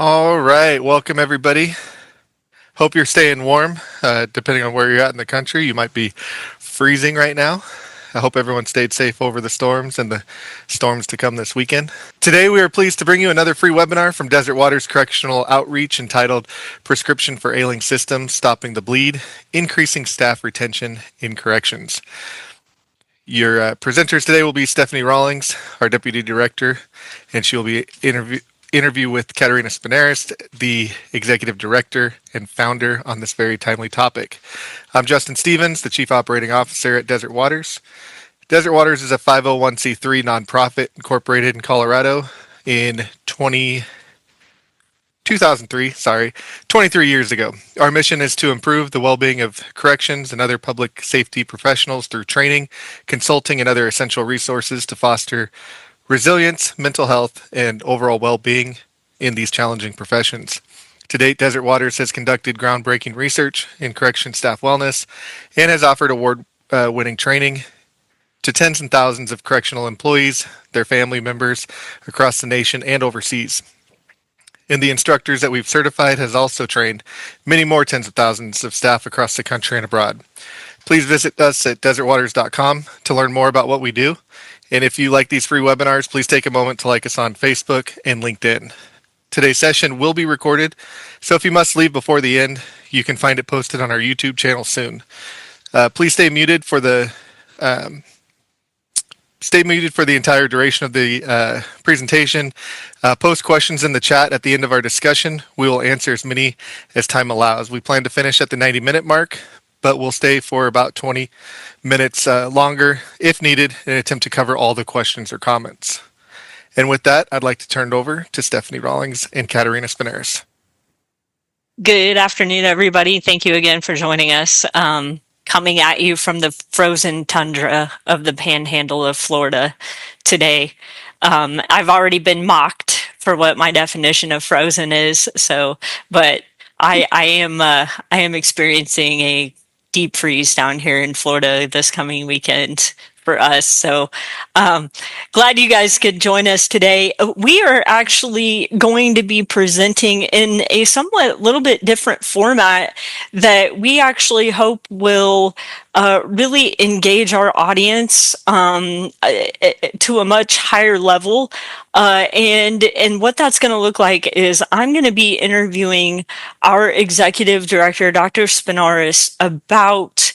All right, welcome everybody. Hope you're staying warm. Depending on where you're at in the country, you might be freezing right now. I hope everyone stayed safe over the storms and the storms to come this weekend. Today, we are pleased to bring you another free webinar from Desert Waters Correctional Outreach entitled Prescription for Ailing Systems, Stopping the Bleed, Increasing Staff Retention in Corrections. Your presenters today will be Stephanie Rawlings, our Deputy Director, and she will be interview with Katerina Spinaris, the Executive Director and Founder on this very timely topic. I'm Justin Stevens, the Chief Operating Officer at Desert Waters. Desert Waters is a 501c3 nonprofit incorporated in Colorado in 2003, 23 years ago. Our mission is to improve the well-being of corrections and other public safety professionals through training, consulting, and other essential resources to foster resilience, mental health, and overall well-being in these challenging professions. To date, Desert Waters has conducted groundbreaking research in correction staff wellness and has offered award-winning training to tens and thousands of correctional employees, their family members across the nation and overseas. And the instructors that we've certified has also trained many more tens of thousands of staff across the country and abroad. Please visit us at desertwaters.com to learn more about what we do. And if you like these free webinars, please take a moment to like us on Facebook and LinkedIn. Today's session will be recorded, so if you must leave before the end, you can find it posted on our YouTube channel soon. Please stay muted for the entire duration of the presentation. Post questions in the chat at the end of our discussion. We will answer as many as time allows. We plan to finish at the 90-minute mark, but we'll stay for about 20 minutes longer if needed in an attempt to cover all the questions or comments. And with that, I'd like to turn it over to Stephanie Rawlings and Katerina Spinaris. Good afternoon, everybody. Thank you again for joining us. Coming at you from the frozen tundra of the panhandle of Florida today. I've already been mocked for what my definition of frozen is, but I am experiencing a deep freeze down here in Florida this coming weekend for us. So glad you guys could join us today. We are actually going to be presenting in a somewhat little bit different format that we actually hope will really engage our audience to a much higher level. And what that's going to look like is I'm going to be interviewing our executive director, Dr. Spinaris, about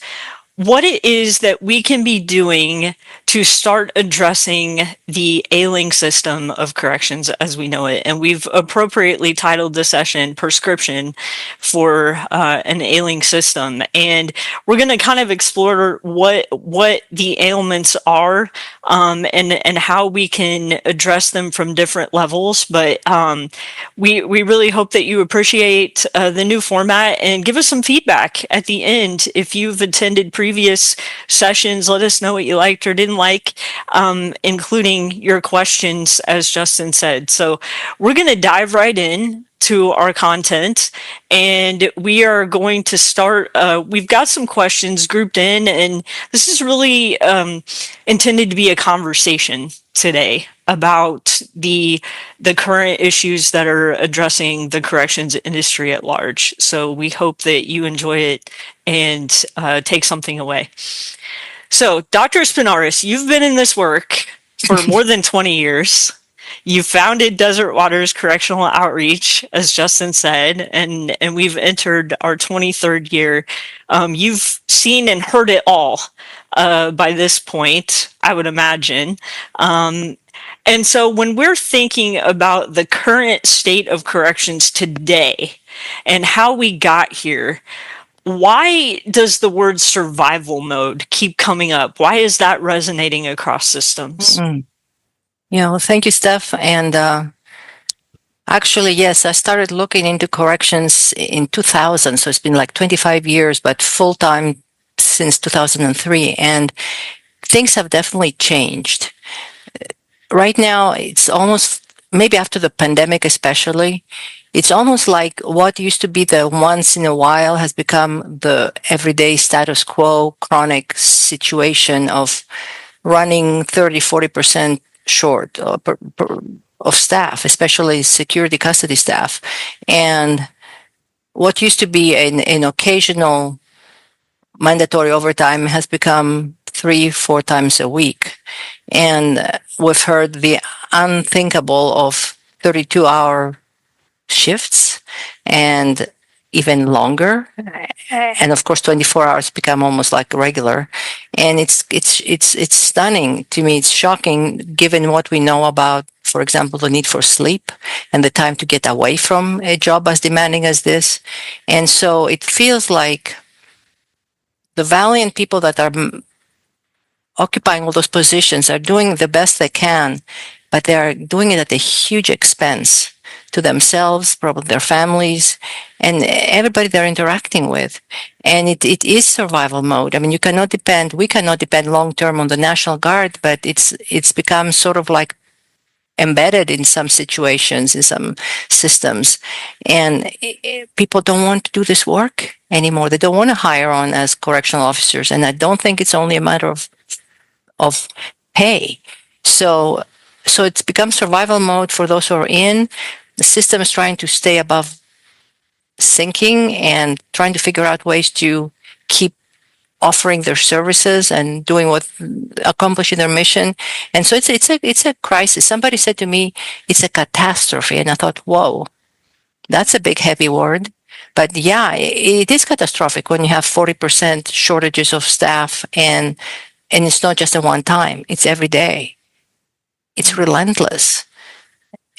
what it is that we can be doing to start addressing the ailing system of corrections as we know it. And we've appropriately titled the session Prescription for an Ailing System. And we're going to kind of explore what the ailments are and how we can address them from different levels. But we really hope that you appreciate the new format and give us some feedback at the end. If you've attended previous sessions, let us know what you liked or didn't like, including your questions, as Justin said. So we're going to dive right in to our content, and we are going to start. We've got some questions grouped in, and this is really intended to be a conversation today about the current issues that are addressing the corrections industry at large. So we hope that you enjoy it and take something away. So, Dr. Spinaris, you've been in this work for more than 20 years. You founded Desert Waters Correctional Outreach, as Justin said, and we've entered our 23rd year. You've seen and heard it all by this point, I would imagine. And so when we're thinking about the current state of corrections today and how we got here, why does the word survival mode keep coming up? Why is that resonating across systems? Yeah, well, thank you, Steph. And actually, yes, I started looking into corrections in 2000. So it's been like 25 years, but full-time since 2003. And things have definitely changed. Right now, it's almost, maybe after the pandemic especially, it's almost like what used to be the once in a while has become the everyday status quo chronic situation of running 30-40% short of staff, especially security custody staff. And what used to be an occasional mandatory overtime has become 3, 4 times a week. And we've heard the unthinkable of 32-hour shifts and even longer. And of course, 24 hours become almost like regular. And it's stunning to me. It's shocking given what we know about, for example, the need for sleep and the time to get away from a job as demanding as this. And so it feels like the valiant people that are occupying all those positions are doing the best they can, but they are doing it at a huge expense to themselves, probably their families, and everybody they're interacting with. And it is survival mode. I mean, we cannot depend long term on the National Guard, but it's become sort of like embedded in some situations, in some systems. And people don't want to do this work anymore. They don't want to hire on as correctional officers. And I don't think it's only a matter of pay. So it's become survival mode for those who are in. The system is trying to stay above sinking and trying to figure out ways to keep offering their services and accomplishing their mission. And so it's a crisis. Somebody said to me, it's a catastrophe. And I thought, whoa, that's a big, heavy word. But yeah, it is catastrophic when you have 40% shortages of staff and it's not just a one time, it's every day. It's relentless.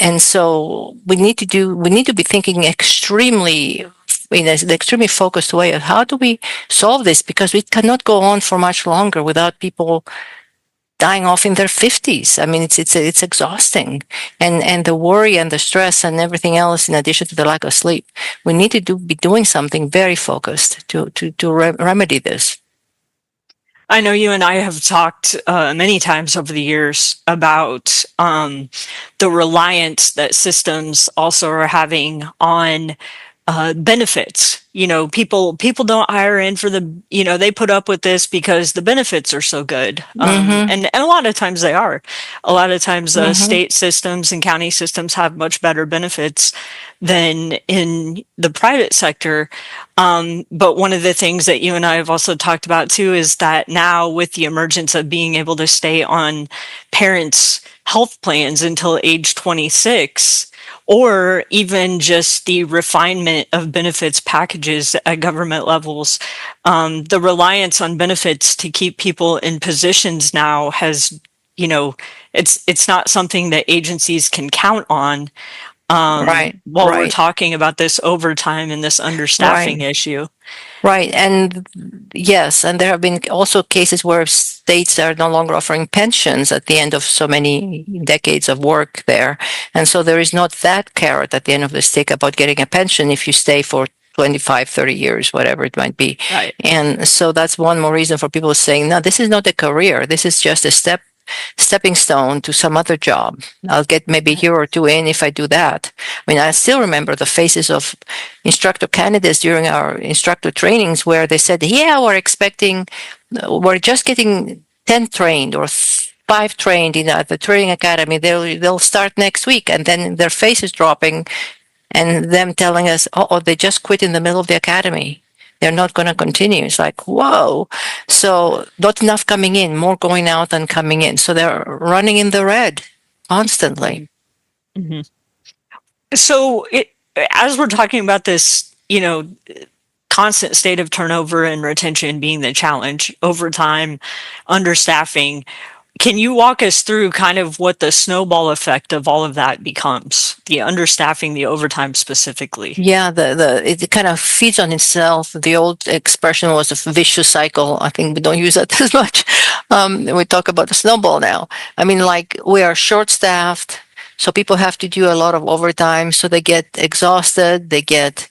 And so we need to be thinking extremely in an extremely focused way of how do we solve this, because we cannot go on for much longer without people dying off in their 50s. I mean, it's exhausting, and the worry and the stress and everything else, in addition to the lack of sleep, we need to be doing something very focused to remedy this. I know you and I have talked many times over the years about the reliance that systems also are having on benefits. People don't hire in for they put up with this because the benefits are so good. Mm-hmm. And a lot of times they are. A lot of times Mm-hmm. state systems and county systems have much better benefits than in the private sector. But one of the things that you and I have also talked about too is that now, with the emergence of being able to stay on parents' health plans until age 26, or even just the refinement of benefits packages at government levels, the reliance on benefits to keep people in positions now has, it's not something that agencies can count on, Right, while we're right, talking about this overtime and this understaffing right. issue. Right. And yes, and there have been also cases where states are no longer offering pensions at the end of so many decades of work there. And so there is not that carrot at the end of the stick about getting a pension if you stay for 25, 30 years, whatever it might be. Right. And so that's one more reason for people saying, no, this is not a career. This is just a stepping stone to some other job. I'll get maybe a year or two in if I do that. I mean, I still remember the faces of instructor candidates during our instructor trainings where they said, yeah, we're just getting 10 trained or 5 trained in the training academy. They'll start next week. And then their faces dropping and them telling us, oh, they just quit in the middle of the academy. They're not going to continue. It's like, whoa. So not enough coming in, more going out than coming in. So they're running in the red constantly. Mm-hmm. So as we're talking about this, constant state of turnover and retention being the challenge, overtime, understaffing, can you walk us through kind of what the snowball effect of all of that becomes? The understaffing, the overtime specifically. Yeah, it kind of feeds on itself. The old expression was a vicious cycle. I think we don't use that as much. We talk about the snowball now. I mean, like we are short-staffed, so people have to do a lot of overtime. So they get exhausted, they get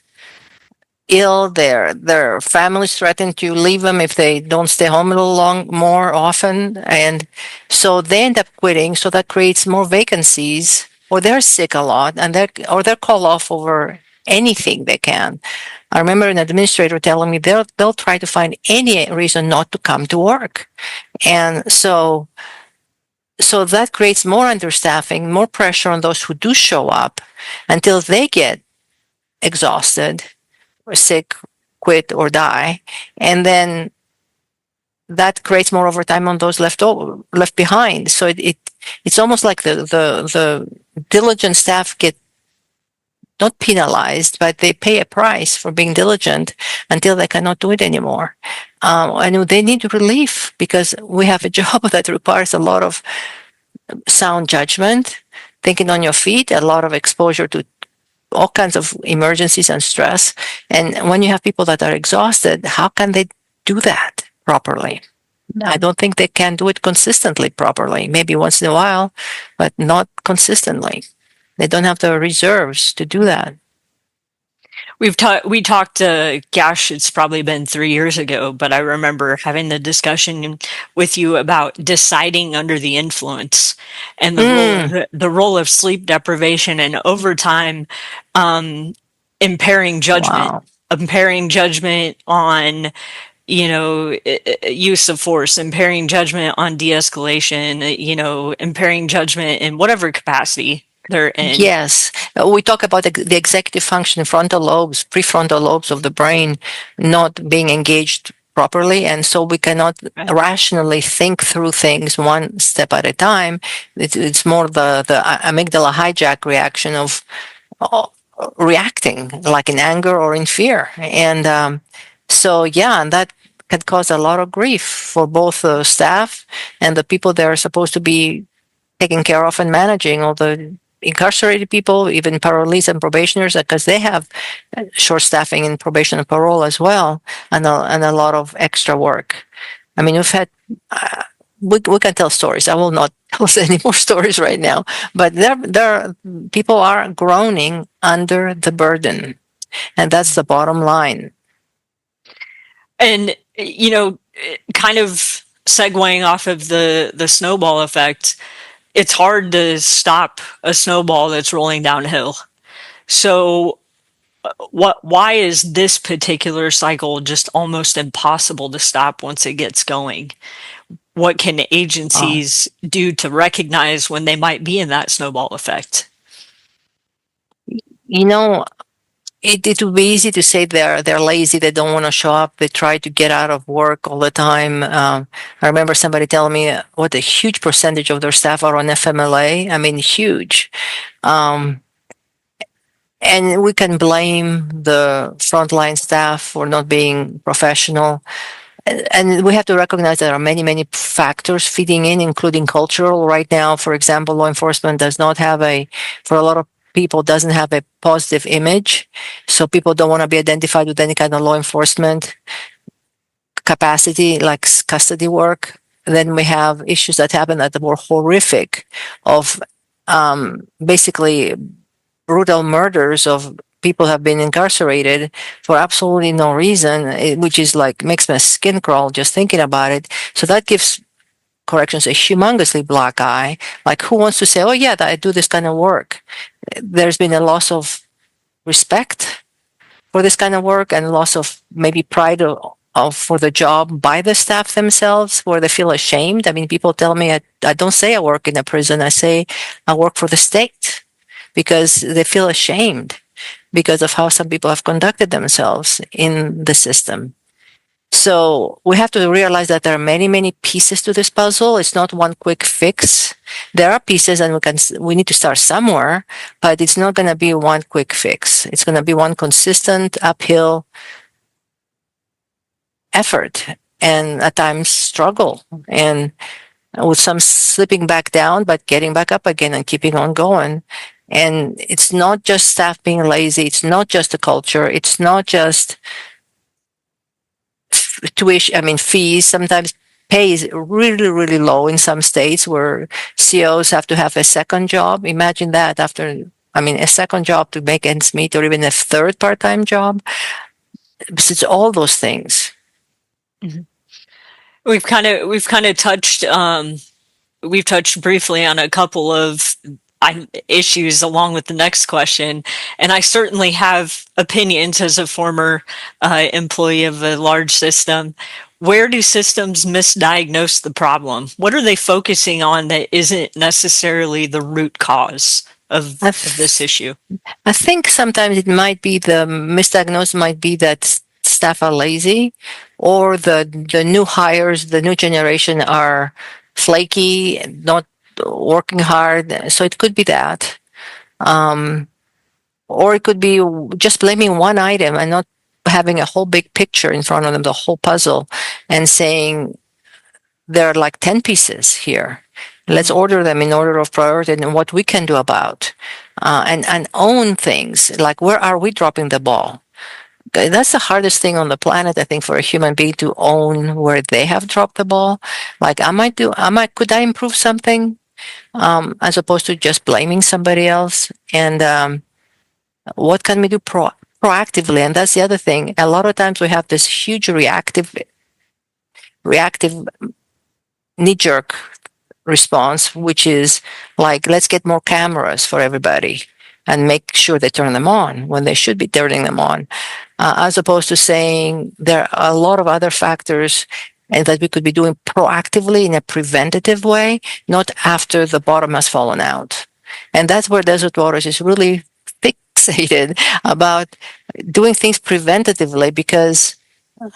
ill, their families threaten to leave them if they don't stay home a little more often, and so they end up quitting. So that creates more vacancies, or they're sick a lot, and they're called off over anything they can. I remember an administrator telling me they'll try to find any reason not to come to work, and so So that creates more understaffing, more pressure on those who do show up until they get exhausted or sick, quit, or die. And then that creates more overtime on those left behind. So it's almost like the diligent staff get not penalized, but they pay a price for being diligent until they cannot do it anymore. And they need relief because we have a job that requires a lot of sound judgment, thinking on your feet, a lot of exposure to all kinds of emergencies and stress. And when you have people that are exhausted, how can they do that properly? I don't think they can do it consistently properly. Maybe once in a while, but not consistently. They don't have the reserves to do that. We talked, gosh, it's probably been 3 years ago, but I remember having the discussion with you about deciding under the influence and the role of sleep deprivation and overtime, um, impairing judgment, Wow. impairing judgment on, use of force, impairing judgment on de-escalation, impairing judgment in whatever capacity they're in. Yes, we talk about the executive function, frontal lobes, prefrontal lobes of the brain not being engaged properly. And so we cannot Right. rationally think through things one step at a time. It's more the amygdala hijack reaction of uh, reacting like in anger or in fear. And so, yeah, and that can cause a lot of grief for both the staff and the people that are supposed to be taking care of and managing all the incarcerated people, even parolees and probationers, because they have short staffing in probation and parole as well, and a lot of extra work. I mean, we've had, we can tell stories. I will not tell us any more stories right now, but people are groaning under the burden, and that's the bottom line. And, kind of segueing off of the snowball effect, it's hard to stop a snowball that's rolling downhill. So why is this particular cycle just almost impossible to stop once it gets going? What can Uh, agencies do to recognize when they might be in that snowball effect? you know, it would be easy to say they're lazy, they don't want to show up, they try to get out of work all the time. I remember somebody telling me what a huge percentage of their staff are on FMLA. I mean, huge. Um, and we can blame the frontline staff for not being professional. And we have to recognize there are many, many factors feeding in, including cultural. Right now, for example, law enforcement does not have for a lot of people, doesn't have a positive image. So people don't want to be identified with any kind of law enforcement capacity, like custody work. Then we have issues that happen that are more horrific of basically brutal murders of people have been incarcerated for absolutely no reason, which is like makes my skin crawl just thinking about it. So that gives corrections a humongously black eye. Like, who wants to say, "Oh yeah, I do this kind of work"? There's been a loss of respect for this kind of work and loss of maybe pride for the job by the staff themselves, where they feel ashamed. I mean, people tell me I don't say I work in a prison. I say I work for the state because they feel ashamed because of how some people have conducted themselves in the system. So we have to realize that there are many, many pieces to this puzzle. It's not one quick fix. There are pieces, and we need to start somewhere, but it's not going to be one quick fix. It's going to be one consistent uphill effort, and at times struggle, and with some slipping back down, but getting back up again and keeping on going. And it's not just staff being lazy. It's not just the culture. It's not just tuition. I mean, fees. Sometimes pay is really, really low in some states where COs have to have a second job. Imagine that a second job to make ends meet, or even a third part-time job. It's all those things. Mhm. We've kind of touched we've touched briefly on a couple of issues along with the next question. And I certainly have opinions as a former employee of a large system. Where do systems misdiagnose the problem? What are they focusing on that isn't necessarily the root cause I, of this f- issue? I think sometimes it might be the misdiagnosis might be that staff are lazy, or the new hires, the new generation are flaky, not working hard. So it could be that. Um, or it could be just blaming one item and not having a whole big picture in front of them, the whole puzzle, and saying there are like 10 pieces here. Let's order them in order of priority and what we can do about, and own things like where are we dropping the ball. That's the hardest thing on the planet, I think, for a human being to own where they have dropped the ball. Like could I improve something, as opposed to just blaming somebody else? And what can we do proactively? And that's the other thing. A lot of times we have this huge reactive knee jerk response, which is like, let's get more cameras for everybody and make sure they turn them on when they should be turning them on, as opposed to saying there are a lot of other factors and that we could be doing proactively in a preventative way, not after the bottom has fallen out. And that's where Desert Waters is really fixated about doing things preventatively, because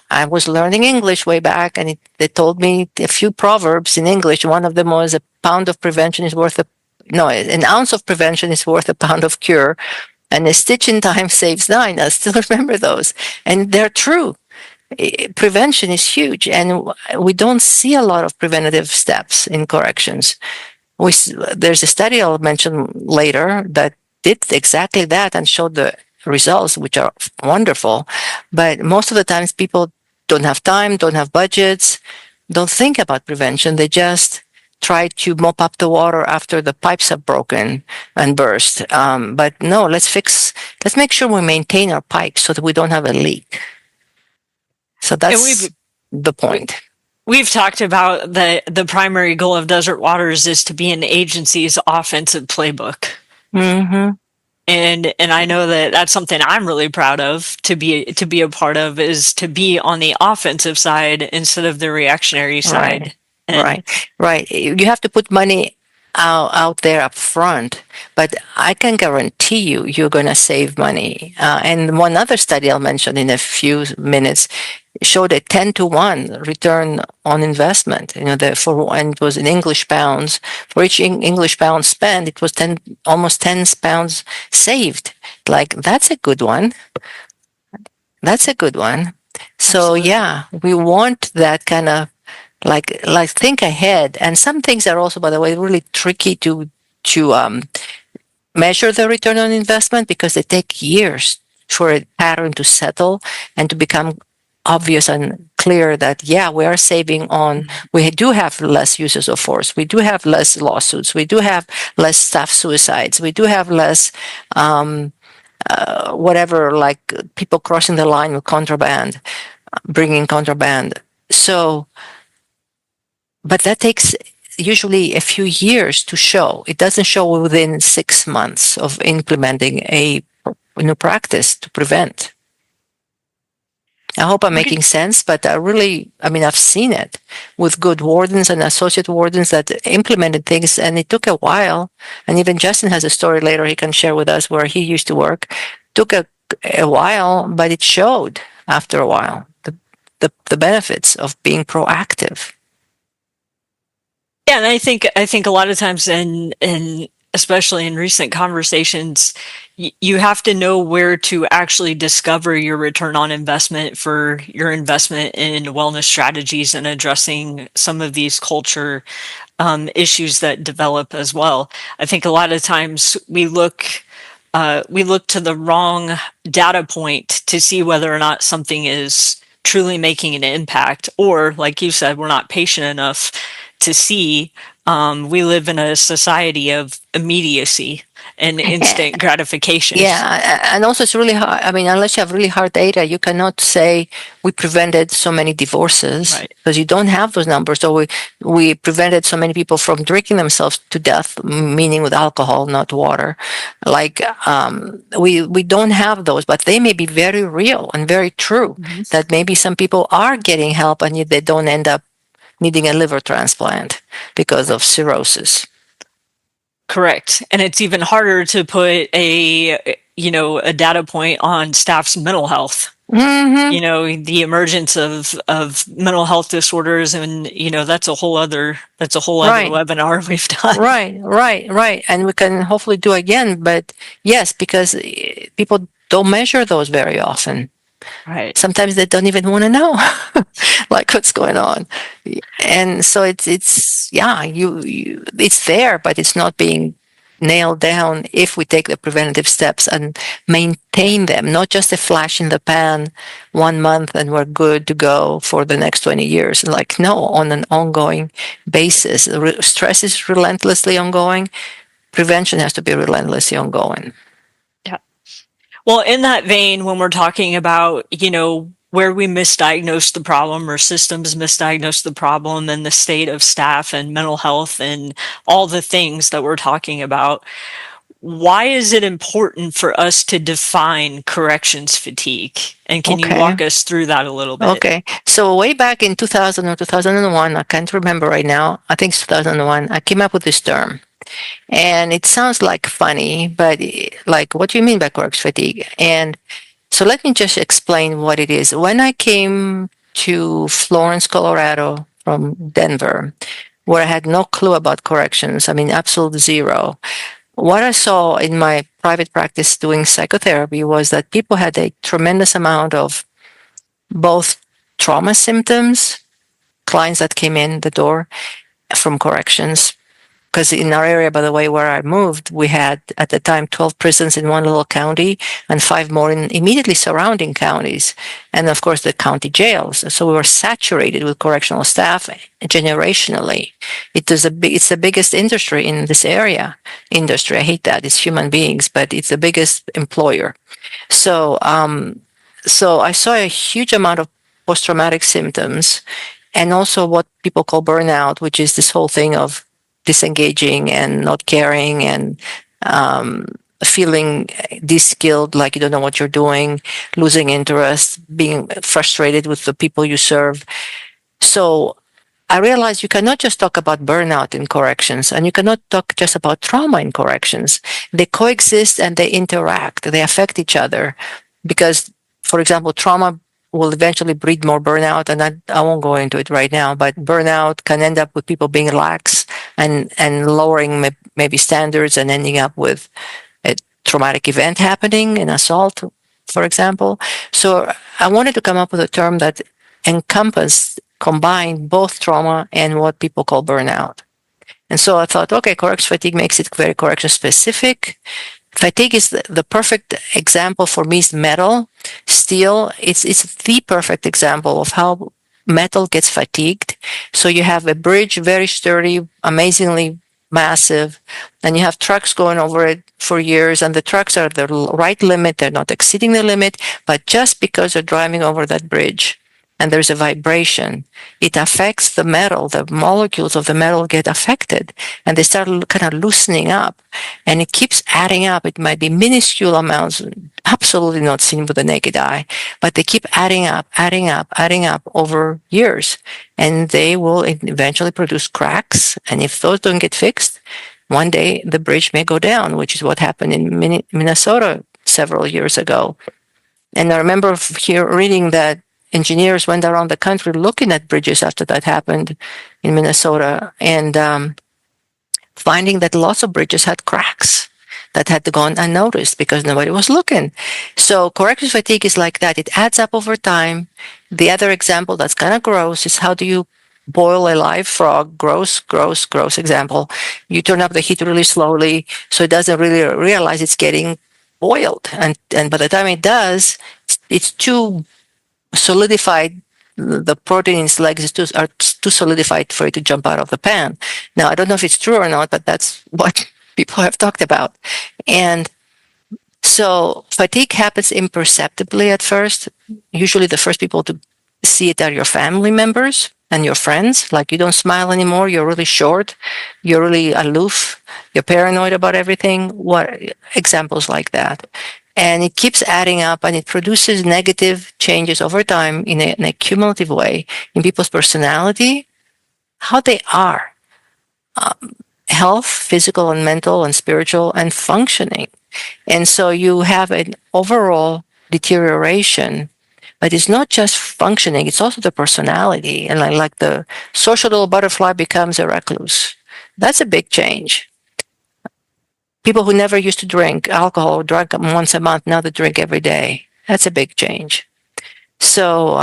I was learning English way back, and they told me a few proverbs in English. One of them was a pound of prevention is worth a no, an ounce of prevention is worth a pound of cure, and a stitch in time saves nine. I still remember those, and they're true. Prevention is huge, and we don't see a lot of preventative steps in corrections. There's a study I'll mention later that did exactly that and showed the results, which are wonderful. But most of the times, people don't have time, don't have budgets, don't think about prevention. They just try to mop up the water after the pipes have broken and burst. But no, let's make sure we maintain our pipes so that we don't have a leak. So And that's the point. we've talked about the primary goal of Desert Waters is to be an agency's offensive playbook. Mm-hmm. And I know that that's something I'm really proud of to be a part of, is to be on the offensive side instead of the reactionary side. Right. And Right. You have to put money out there up front, but I can guarantee you're going to save money. And one other study I'll mention in a few minutes showed a 10-to-1 return on investment. And it was in English pounds. For each English pound spent, it was almost 10 pounds saved. Like, that's a good one. That's a good one. So absolutely. yeah, we want that kind of like think ahead. And some things are also, by the way, really tricky to measure the return on investment, because they take years for a pattern to settle and to become obvious and clear that yeah, we are saving on. We do have less uses of force. We do have less lawsuits. We do have less staff suicides. We do have less whatever, like people crossing the line with contraband, bringing contraband. So, but that takes usually a few years to show. It doesn't show within 6 months of implementing a new practice to prevent. I hope I'm making sense, but I've seen it with good wardens and associate wardens that implemented things, and it took a while. And even Justin has a story later he can share with us where he used to work. Took a while, but it showed after a while the benefits of being proactive. Yeah, and I think a lot of times in especially in recent conversations, you have to know where to actually discover your return on investment for your investment in wellness strategies and addressing some of these culture issues that develop as well. I think a lot of times we look to the wrong data point to see whether or not something is truly making an impact, or like you said, we're not patient enough to see. We live in a society of immediacy and instant gratification. Yeah, and also it's really hard. I mean, unless you have really hard data, you cannot say we prevented so many divorces Right. because you don't have those numbers. So we prevented so many people from drinking themselves to death, meaning with alcohol, not water. Like we don't have those, but they may be very real and very true. Mhm. That maybe some people are getting help and yet they don't end up needing a liver transplant because of cirrhosis. Correct. And it's even harder to put a data point on staff's mental health. Mm-hmm. The emergence of mental health disorders, and that's a whole other Right. webinar we've done. Right. And we can hopefully do again. But yes, because people don't measure those very often. Right. Sometimes they don't even want to know like what's going on. And so it's yeah, you it's there, but it's not being nailed down if we take the preventative steps and maintain them, not just a flash in the pan 1 month and we're good to go for the next 20 years. Like, no, on an ongoing basis. Stress is relentlessly ongoing. Prevention has to be relentlessly ongoing. Yeah. Well, in that vein, when we're talking about, where we misdiagnose the problem or systems misdiagnose the problem and the state of staff and mental health and all the things that we're talking about, why is it important for us to define corrections fatigue? And can you walk us through that a little bit? Okay. So way back in 2000 or 2001, I can't remember right now. I think it's 2001. I came up with this term. And it sounds like funny, but like, what do you mean by correction fatigue? And so let me just explain what it is. When I came to Florence, Colorado from Denver, where I had no clue about corrections, I mean, absolute zero, what I saw in my private practice doing psychotherapy was that people had a tremendous amount of both trauma symptoms, clients that came in the door from corrections. Because in our area, by the way, where I moved, we had at the time 12 prisons in one little county and 5 more in immediately surrounding counties. And of course, the county jails. So we were saturated with correctional staff generationally. It's the biggest industry in this area. Industry, I hate that. It's human beings, but it's the biggest employer. So, so I saw a huge amount of post-traumatic symptoms and also what people call burnout, which is this whole thing of disengaging and not caring and feeling de-skilled, like you don't know what you're doing, losing interest, being frustrated with the people you serve. So I realized you cannot just talk about burnout in corrections, and you cannot talk just about trauma in corrections. They coexist and they interact. They affect each other because, for example, trauma will eventually breed more burnout, and I won't go into it right now, but burnout can end up with people being lax and lowering maybe standards and ending up with a traumatic event happening, an assault, for example. So I wanted to come up with a term that combined both trauma and what people call burnout. And so I thought, okay, correction fatigue makes it very correction specific. Fatigue is the perfect example for me is metal, steel. It's the perfect example of how metal gets fatigued. So you have a bridge, very sturdy, amazingly massive, and you have trucks going over it for years, and the trucks are the right limit. They're not exceeding the limit, but just because they're driving over that bridge, and there's a vibration, it affects the metal. The molecules of the metal get affected and they start kind of loosening up, and it keeps adding up. It might be minuscule amounts, absolutely not seen with the naked eye, but they keep adding up over years, and they will eventually produce cracks. And if those don't get fixed, one day the bridge may go down, which is what happened in Minnesota several years ago. And I remember reading that engineers went around the country looking at bridges after that happened in Minnesota, and finding that lots of bridges had cracks that had gone unnoticed because nobody was looking. So correction fatigue is like that. It adds up over time. The other example that's kind of gross is how do you boil a live frog? Gross example. You turn up the heat really slowly so it doesn't really realize it's getting boiled. And by the time it does, it's too solidified the protein in his legs are too solidified for it to jump out of the pan. Now, I don't know if it's true or not, but that's what people have talked about. And so fatigue happens imperceptibly at first. Usually the first people to see it are your family members and your friends. Like, you don't smile anymore, you're really short, you're really aloof, you're paranoid about everything. What examples like that? And it keeps adding up, and it produces negative changes over time in a cumulative way in people's personality, how they are, health, physical and mental and spiritual, and functioning. And so you have an overall deterioration, but it's not just functioning, it's also the personality. And like the social little butterfly becomes a recluse. That's a big change. People who never used to drink alcohol, drank once a month, now they drink every day. That's a big change. So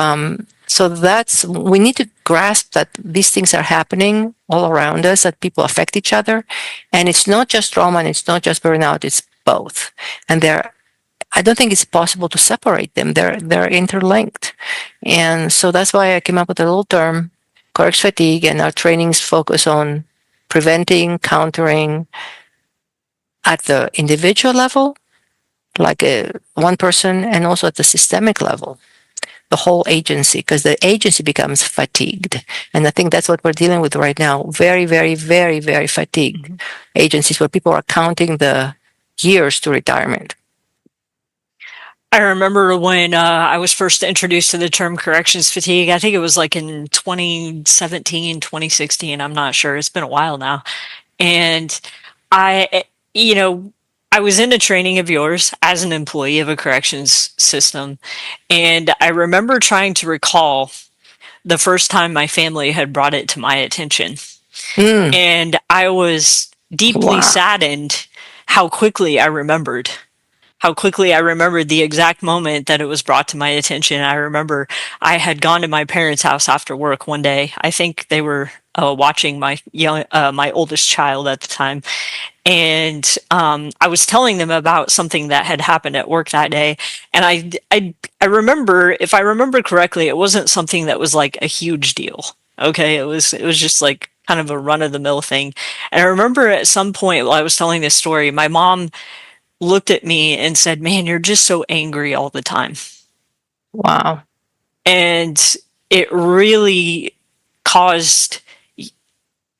that's, we need to grasp that these things are happening all around us, that people affect each other. And it's not just trauma and it's not just burnout, it's both. And I don't think it's possible to separate them. They're interlinked. And so that's why I came up with a little term, correct fatigue, and our trainings focus on preventing, countering at the individual level, like one person, and also at the systemic level, the whole agency, because the agency becomes fatigued. And I think that's what we're dealing with right now. Very, very, very, very fatigued agencies where people are counting the years to retirement. I remember when I was first introduced to the term corrections fatigue. I think it was like in 2017, 2016. I'm not sure. It's been a while now. And I, you know, I was in a training of yours as an employee of a corrections system. And I remember trying to recall the first time my family had brought it to my attention. Mm, And I was deeply wow. saddened how quickly I remembered. How quickly I remembered the exact moment that it was brought to my attention. I remember I had gone to my parents' house after work one day. I think they were watching my oldest child at the time, and I was telling them about something that had happened at work that day. And I remember, if I remember correctly, it wasn't something that was like a huge deal. Okay, it was just like kind of a run of the mill thing. And I remember at some point while I was telling this story, my mom looked at me and said, "Man, you're just so angry all the time." Wow. And it really caused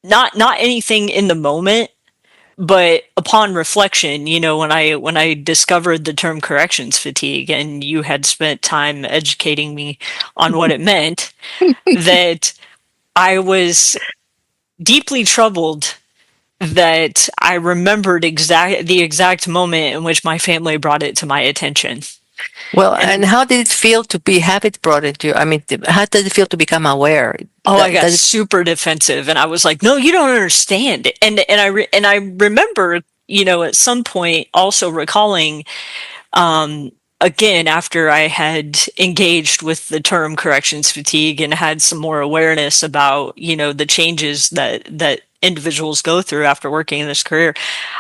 not anything in the moment, but upon reflection, when I discovered the term corrections fatigue, and you had spent time educating me on what it meant, that I was deeply troubled that I remembered the exact moment in which my family brought it to my attention. Well, and And how did it feel to have it brought into you? I mean, how did it feel to become aware? oh, I got Does it, super defensive, and I was like, "No, you don't understand." And I remember, at some point also recalling, um, again, after I had engaged with the term corrections fatigue and had some more awareness about, the changes that individuals go through after working in this career,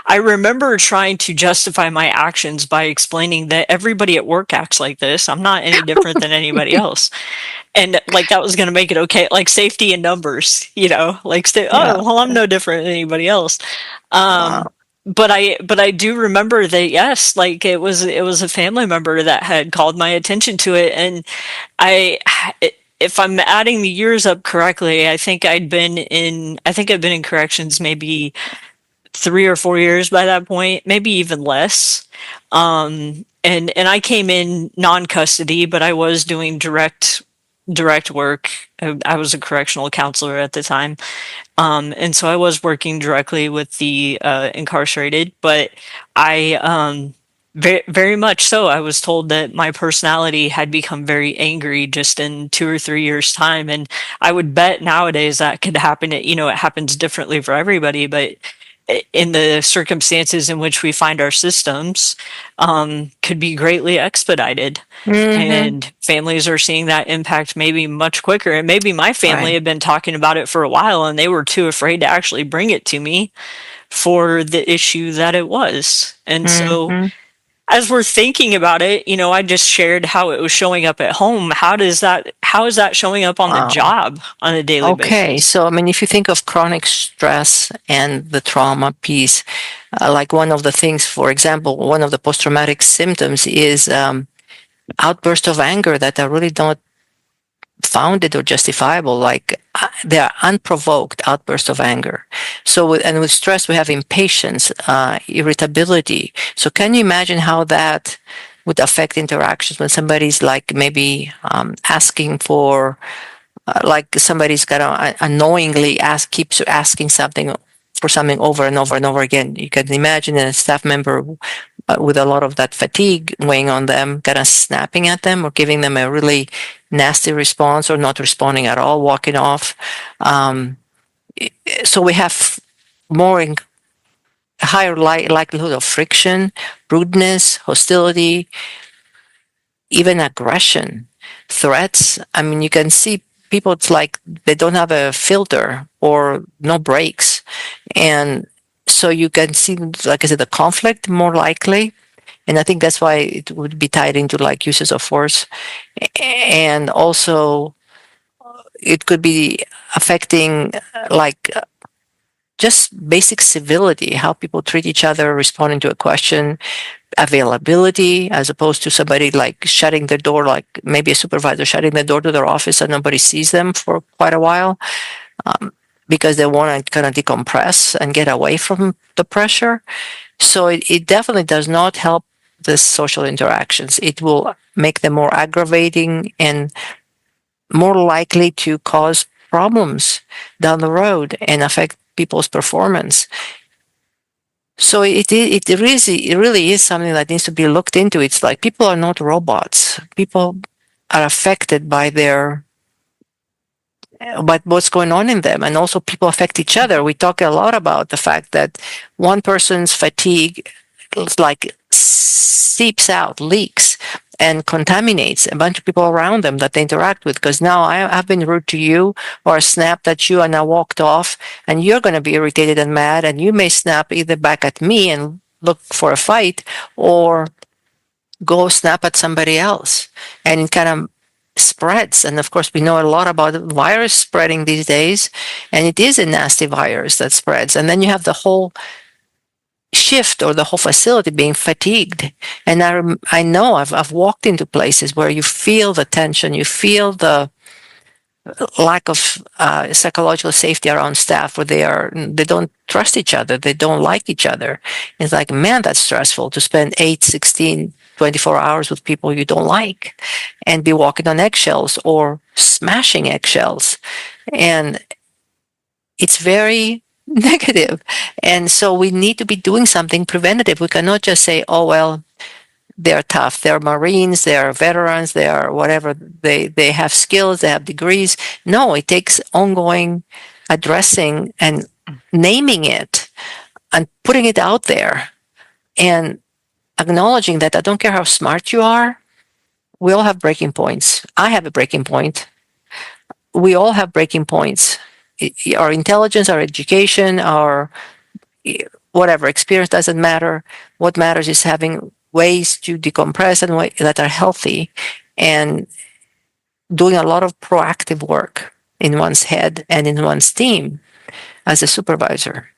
I remember trying to justify my actions by explaining that everybody at work acts like this. I'm not any different than anybody else. And like that was going to make it okay, like safety in numbers, like yeah. oh, well, I'm no different than anybody else. Um, Wow. but I do remember that, yes, like it was a family member that had called my attention to it. And I if I'm adding the years up correctly, I think I'd been in corrections maybe 3 or 4 years by that point, maybe even less. And I came in non-custody, but I was doing direct work. I was a correctional counselor at the time. And so I was working directly with the incarcerated, but very, very much so, I was told that my personality had become very angry just in 2 or 3 years' time. And I would bet nowadays that could happen. It happens differently for everybody, but in the circumstances in which we find our systems, could be greatly expedited. Mm-hmm. And families are seeing that impact maybe much quicker. And maybe my family Right. had been talking about it for a while and they were too afraid to actually bring it to me for the issue that it was. And so Mm-hmm. as we're thinking about it, I just shared how it was showing up at home. How is that showing up on the Wow. job on a daily Okay, basis? so I mean, if you think of chronic stress and the trauma piece, like one of the things, for example, one of the post-traumatic symptoms is outbursts of anger that are really not founded or justifiable, like they are unprovoked outbursts of anger. So, and with stress, we have impatience, irritability. So, can you imagine how that would affect interactions when somebody's like maybe asking for like somebody's gonna unknowingly keeps asking something for something over and over and over again. You can imagine a staff member with a lot of that fatigue weighing on them, kind of snapping at them or giving them a really nasty response or not responding at all, walking off. Um, so we have more higher likelihood of friction, rudeness, hostility, even aggression, threats. I mean, you can see people, it's like they don't have a filter or no brakes. And so you can see, like I said, the conflict more likely. And I think that's why it would be tied into like uses of force. And also, it could be affecting like just basic civility, how people treat each other, responding to a question, availability, as opposed to somebody like shutting the door, like maybe a supervisor shutting the door to their office and nobody sees them for quite a while because they want to kind of decompress and get away from the pressure. So it definitely does not help the social interactions. It will make them more aggravating and more likely to cause problems down the road and affect people's performance. So it really is something that needs to be looked into. It's like people are not robots. People are affected by their but what's going on in them, and also people affect each other. We talk a lot about the fact that one person's fatigue like seeps out, leaks, and contaminates a bunch of people around them that they interact with. Because now I've been rude to you or snapped at you and I walked off, and you're going to be irritated and mad, and you may snap either back at me and look for a fight, or go snap at somebody else, and it kind of spreads. And of course, we know a lot about virus spreading these days, and it is a nasty virus that spreads. And then you have the whole shift or the whole facility being fatigued. And I know I've walked into places where you feel the tension, you feel the lack of psychological safety around staff, where they don't trust each other, they don't like each other. It's like, man, that's stressful to spend 8, 16, 24 hours with people you don't like and be walking on eggshells or smashing eggshells. And it's very negative. And so we need to be doing something preventative. We cannot just say, oh, well, they're tough. They're Marines, they're veterans, they are whatever. They have skills, they have degrees. No, it takes ongoing addressing and naming it and putting it out there and acknowledging that I don't care how smart you are, we all have breaking points. I have a breaking point. We all have breaking points. Our intelligence, our education, our whatever experience doesn't matter. What matters is having ways to decompress and that are healthy, and doing a lot of proactive work in one's head and in one's team as a supervisor.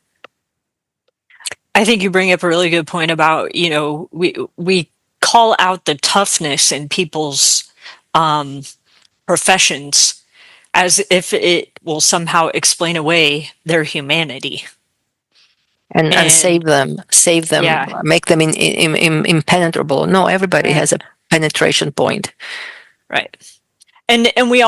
I think you bring up a really good point about, we call out the toughness in people's professions as if it will somehow explain away their humanity. And And save them, yeah, make them impenetrable. No, everybody right, has a penetration point. right. And we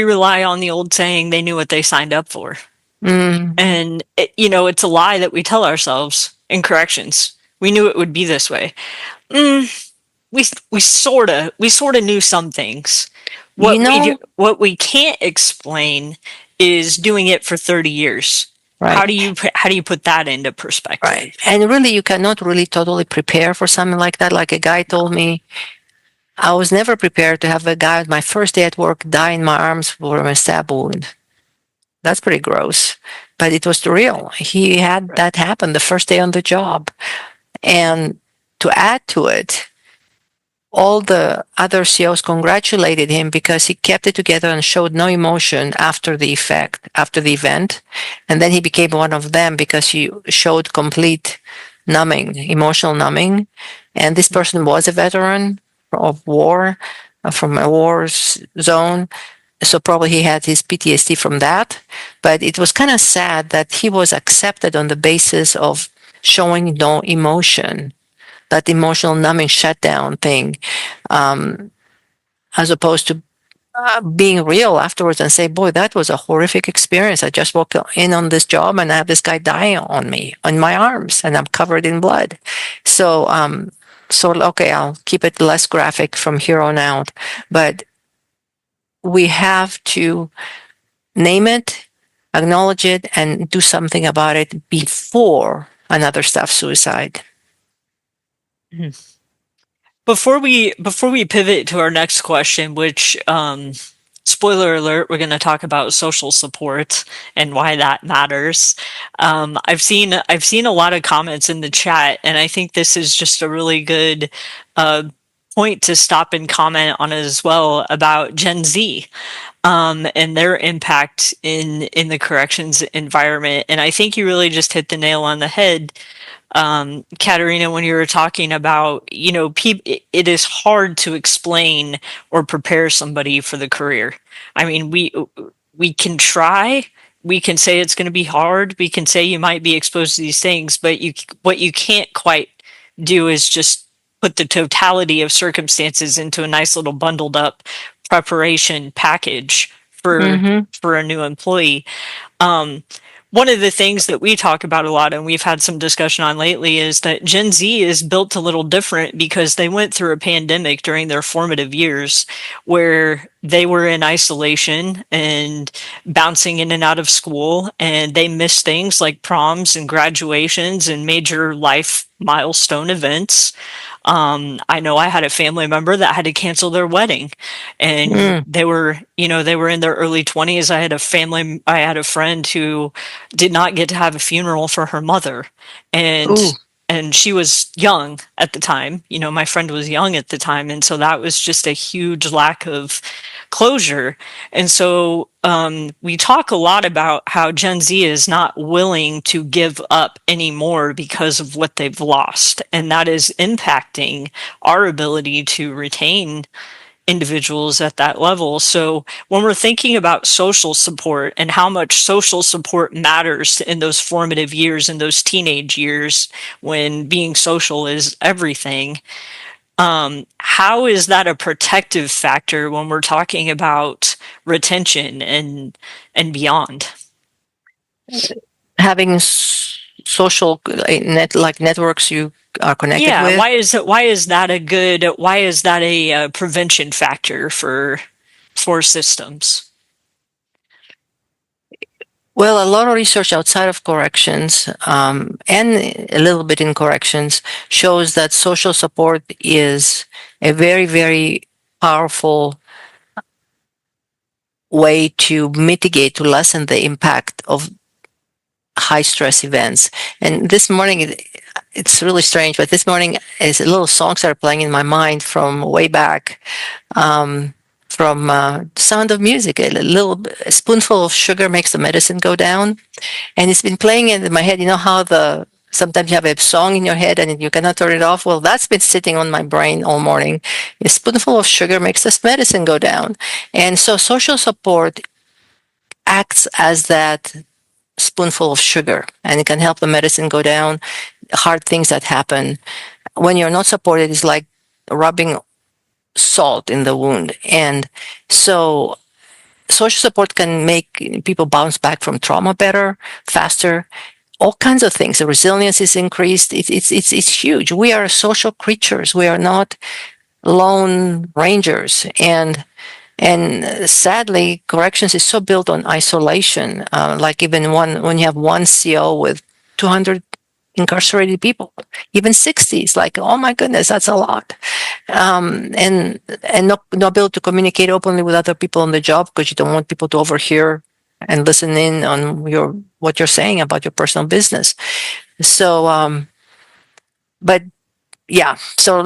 rely on the old saying, they knew what they signed up for. Mm, And it's a lie that we tell ourselves in corrections. We knew it would be this way. Mm, we sorta knew some things. you know, What we can't explain is doing it for 30 years. right, How do you put that into right. perspective? And really, you cannot really totally prepare for something like that. Like a guy told me, I was never prepared to have a guy on my first day at work die in my arms from a stab wound. That's pretty gross, but it was real. He had Right. that happen the first day on the job. And to add to it, all the other COs congratulated him because he kept it together and showed no emotion after the event. And then he became one of them because he showed complete numbing, emotional numbing. And this person was a veteran of war, from a war zone. So probably he had his PTSD from that. But it was kind of sad that he was accepted on the basis of showing no emotion, that emotional numbing shutdown thing, as opposed to being real afterwards and say, boy, that was a horrific experience. I just walked in on this job and I have this guy dying on me, on my arms, and I'm covered in blood. So, okay, I'll keep it less graphic from here on out. But we have to name it, acknowledge it, and do something about it before another staff suicide. Before we pivot to our next question, which spoiler alert, we're going to talk about social support and why that matters. I've seen a lot of comments in the chat, and I think this is just a really good point to stop and comment on as well about Gen Z. And their impact in the corrections environment. And I think you really just hit the nail on the head, Katerina, when you were talking about, it is hard to explain or prepare somebody for the career. I mean, we can try. We can say it's going to be hard. We can say you might be exposed to these things, but what you can't quite do is just put the totality of circumstances into a nice little bundled up preparation package for a new employee. One of the things that we talk about a lot and we've had some discussion on lately is that Gen Z is built a little different because they went through a pandemic during their formative years where they were in isolation and bouncing in and out of school, and they missed things like proms and graduations and major life milestone events. I know I had a family member that had to cancel their wedding, and they were in their early 20s. I had a friend who did not get to have a funeral for her mother, and Ooh. and she was young at the time. My friend was young at the time, and so that was just a huge lack of closure. And so we talk a lot about how Gen Z is not willing to give up anymore because of what they've lost, and that is impacting our ability to retain individuals at that level. So when we're thinking about social support and how much social support matters in those formative years, in those teenage years when being social is everything, how is that a protective factor when we're talking about retention and beyond? Having social networks you are connected with. Why is that a prevention factor for systems? Well, a lot of research outside of corrections, and a little bit in corrections, shows that social support is a very, very powerful way to mitigate, to lessen the impact of high stress events. And this morning, it's really strange, but this morning, a little song started playing in my mind from way back. From Sound of Music, a spoonful of sugar makes the medicine go down, and it's been playing in my head. You know how sometimes you have a song in your head and you cannot turn it off. Well, that's been sitting on my brain all morning. A spoonful of sugar makes this medicine go down, and so social support acts as that spoonful of sugar, and it can help the medicine go down. Hard things that happen when you're not supported is like rubbing salt in the wound. And so social support can make people bounce back from trauma better, faster, all kinds of things. The resilience is increased. It's huge. We are social creatures. We are not lone rangers. And sadly, corrections is so built on isolation. Like even when you have one CO with 200 incarcerated people, even 60, it's like, oh my goodness, that's a lot. And not be able to communicate openly with other people on the job because you don't want people to overhear and listen in on what you're saying about your personal business. So, but yeah, so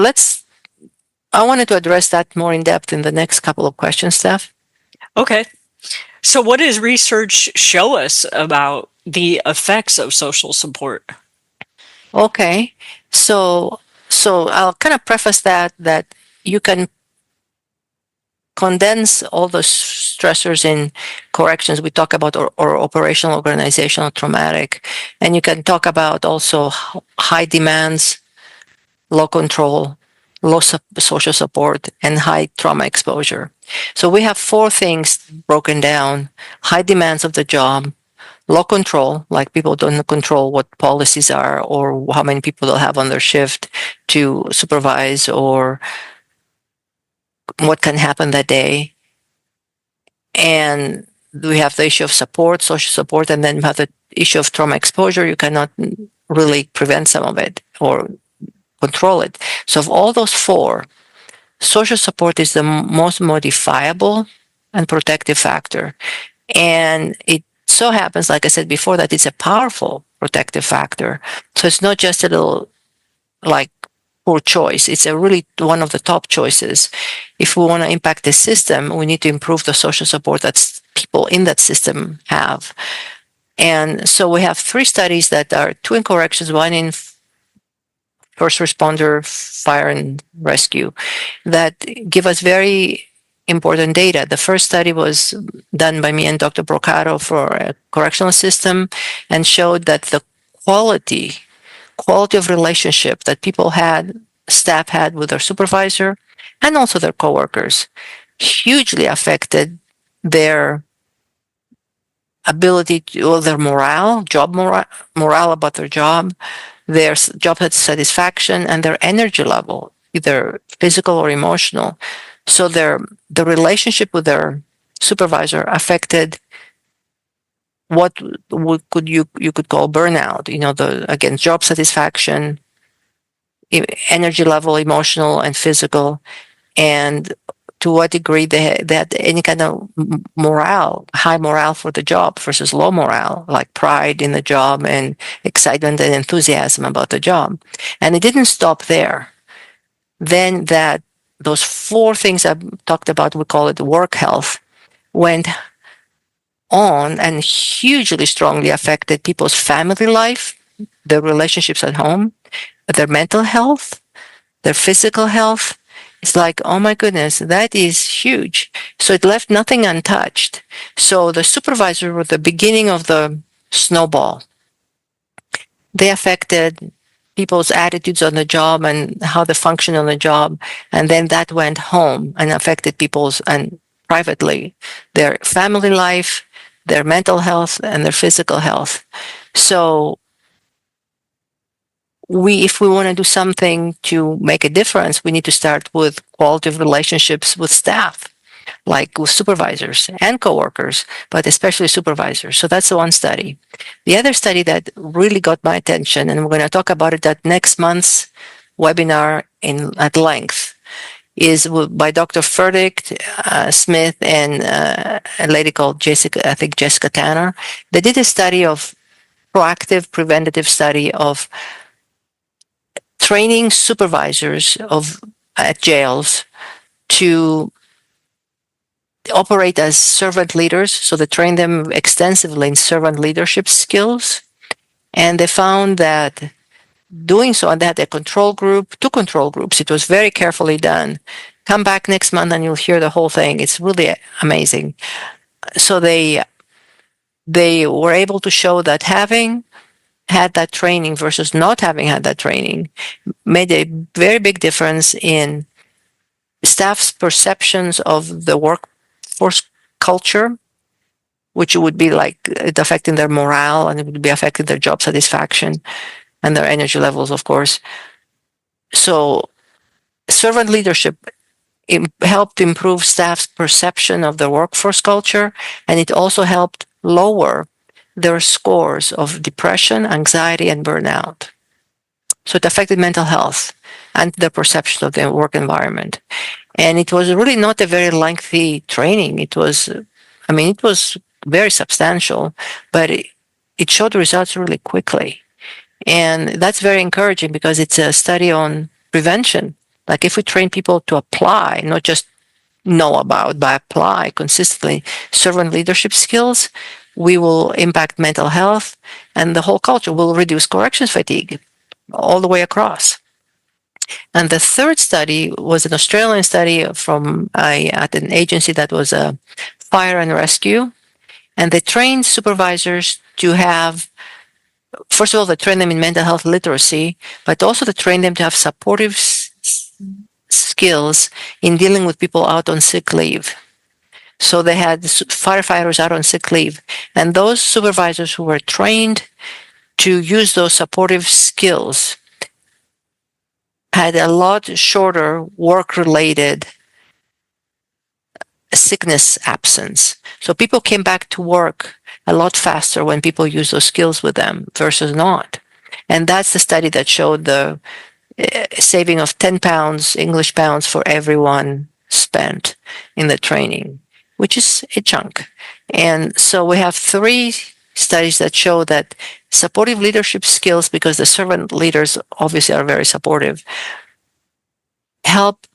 I wanted to address that more in depth in the next couple of questions, Steph. Okay. So, what does research show us about the effects of social support? Okay, so I'll kind of preface that you can condense all the stressors in corrections we talk about, or operational, organizational, traumatic, and you can talk about also high demands, low control, low social support, and high trauma exposure. So we have four things broken down: high demands of the job, low control, like people don't control what policies are or how many people they'll have on their shift to supervise, or what can happen that day. And we have the issue of support, social support, and then we have the issue of trauma exposure. You cannot really prevent some of it or control it. So of all those four, social support is the most modifiable and protective factor. And it so happens, like I said before, that it's a powerful protective factor. So it's not just a little like poor choice. It's a really one of the top choices. If we want to impact the system, we need to improve the social support that people in that system have. And so we have three studies that are two in corrections, one in first responder, fire and rescue, that give us very important data. The first study was done by me and Dr. Brocato for a correctional system and showed that the quality of relationship that staff had with their supervisor and also their coworkers hugely affected their ability to, or their morale, morale about their job, their job satisfaction, and their energy level, either physical or emotional. So the relationship with their supervisor affected what you could call burnout. Again, job satisfaction, energy level, emotional and physical, and to what degree they had any kind of morale, high morale for the job versus low morale, like pride in the job and excitement and enthusiasm about the job. And it didn't stop there. Then those four things I talked about, we call it work health, went on and hugely strongly affected people's family life, their relationships at home, their mental health, their physical health. It's like, oh my goodness, that is huge. So it left nothing untouched. So the supervisor were the beginning of the snowball. They affected people's attitudes on the job and how they function on the job. And then that went home and affected people's, and privately, their family life, their mental health, and their physical health. So if we want to do something to make a difference, we need to start with quality of relationships with staff, like with supervisors and coworkers, but especially supervisors. So that's the one study. The other study that really got my attention, and we're going to talk about it at next month's webinar at length, is by Dr. Furtick, Smith, and a lady called Jessica Tanner. They did a study of proactive preventative study of training supervisors at jails to operate as servant leaders. So they trained them extensively in servant leadership skills. And they found that doing so, and they had two control groups. It was very carefully done. Come back next month and you'll hear the whole thing. It's really amazing. So they were able to show that having had that training versus not having had that training made a very big difference in staff's perceptions of the workforce culture, which would be like it affecting their morale, and it would be affecting their job satisfaction and their energy levels, of course. So servant leadership helped improve staff's perception of the workforce culture, and it also helped lower their scores of depression, anxiety, and burnout. So it affected mental health and their perception of the work environment. And it was really not a very lengthy training. It was very substantial, but it showed results really quickly. And that's very encouraging because it's a study on prevention. Like if we train people to apply, not just know about, but apply consistently servant leadership skills, we will impact mental health, and the whole culture will reduce corrections fatigue all the way across. And the third study was an Australian study from at an agency that was a fire and rescue. And they trained supervisors to have, first of all, they trained them in mental health literacy, but also they trained them to have supportive skills in dealing with people out on sick leave. So they had firefighters out on sick leave. And those supervisors who were trained to use those supportive skills had a lot shorter work-related sickness absence. So people came back to work a lot faster when people use those skills with them versus not. And that's the study that showed the saving of 10 pounds, English pounds, for everyone spent in the training, which is a chunk. And so we have 3 studies that show that supportive leadership skills, because the servant leaders obviously are very supportive, help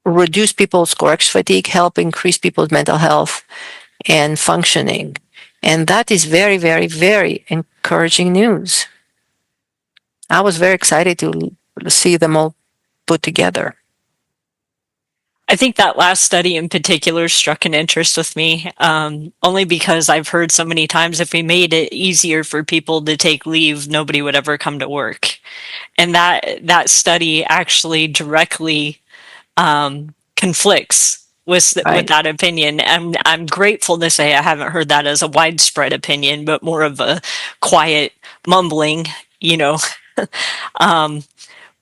reduce people's correction fatigue, help increase people's mental health and functioning. And that is very, very, very encouraging news. I was very excited to see them all put together. I think that last study in particular struck an interest with me, only because I've heard so many times if we made it easier for people to take leave, nobody would ever come to work. And that study actually directly conflicts with Right. that opinion. And I'm grateful to say I haven't heard that as a widespread opinion, but more of a quiet mumbling,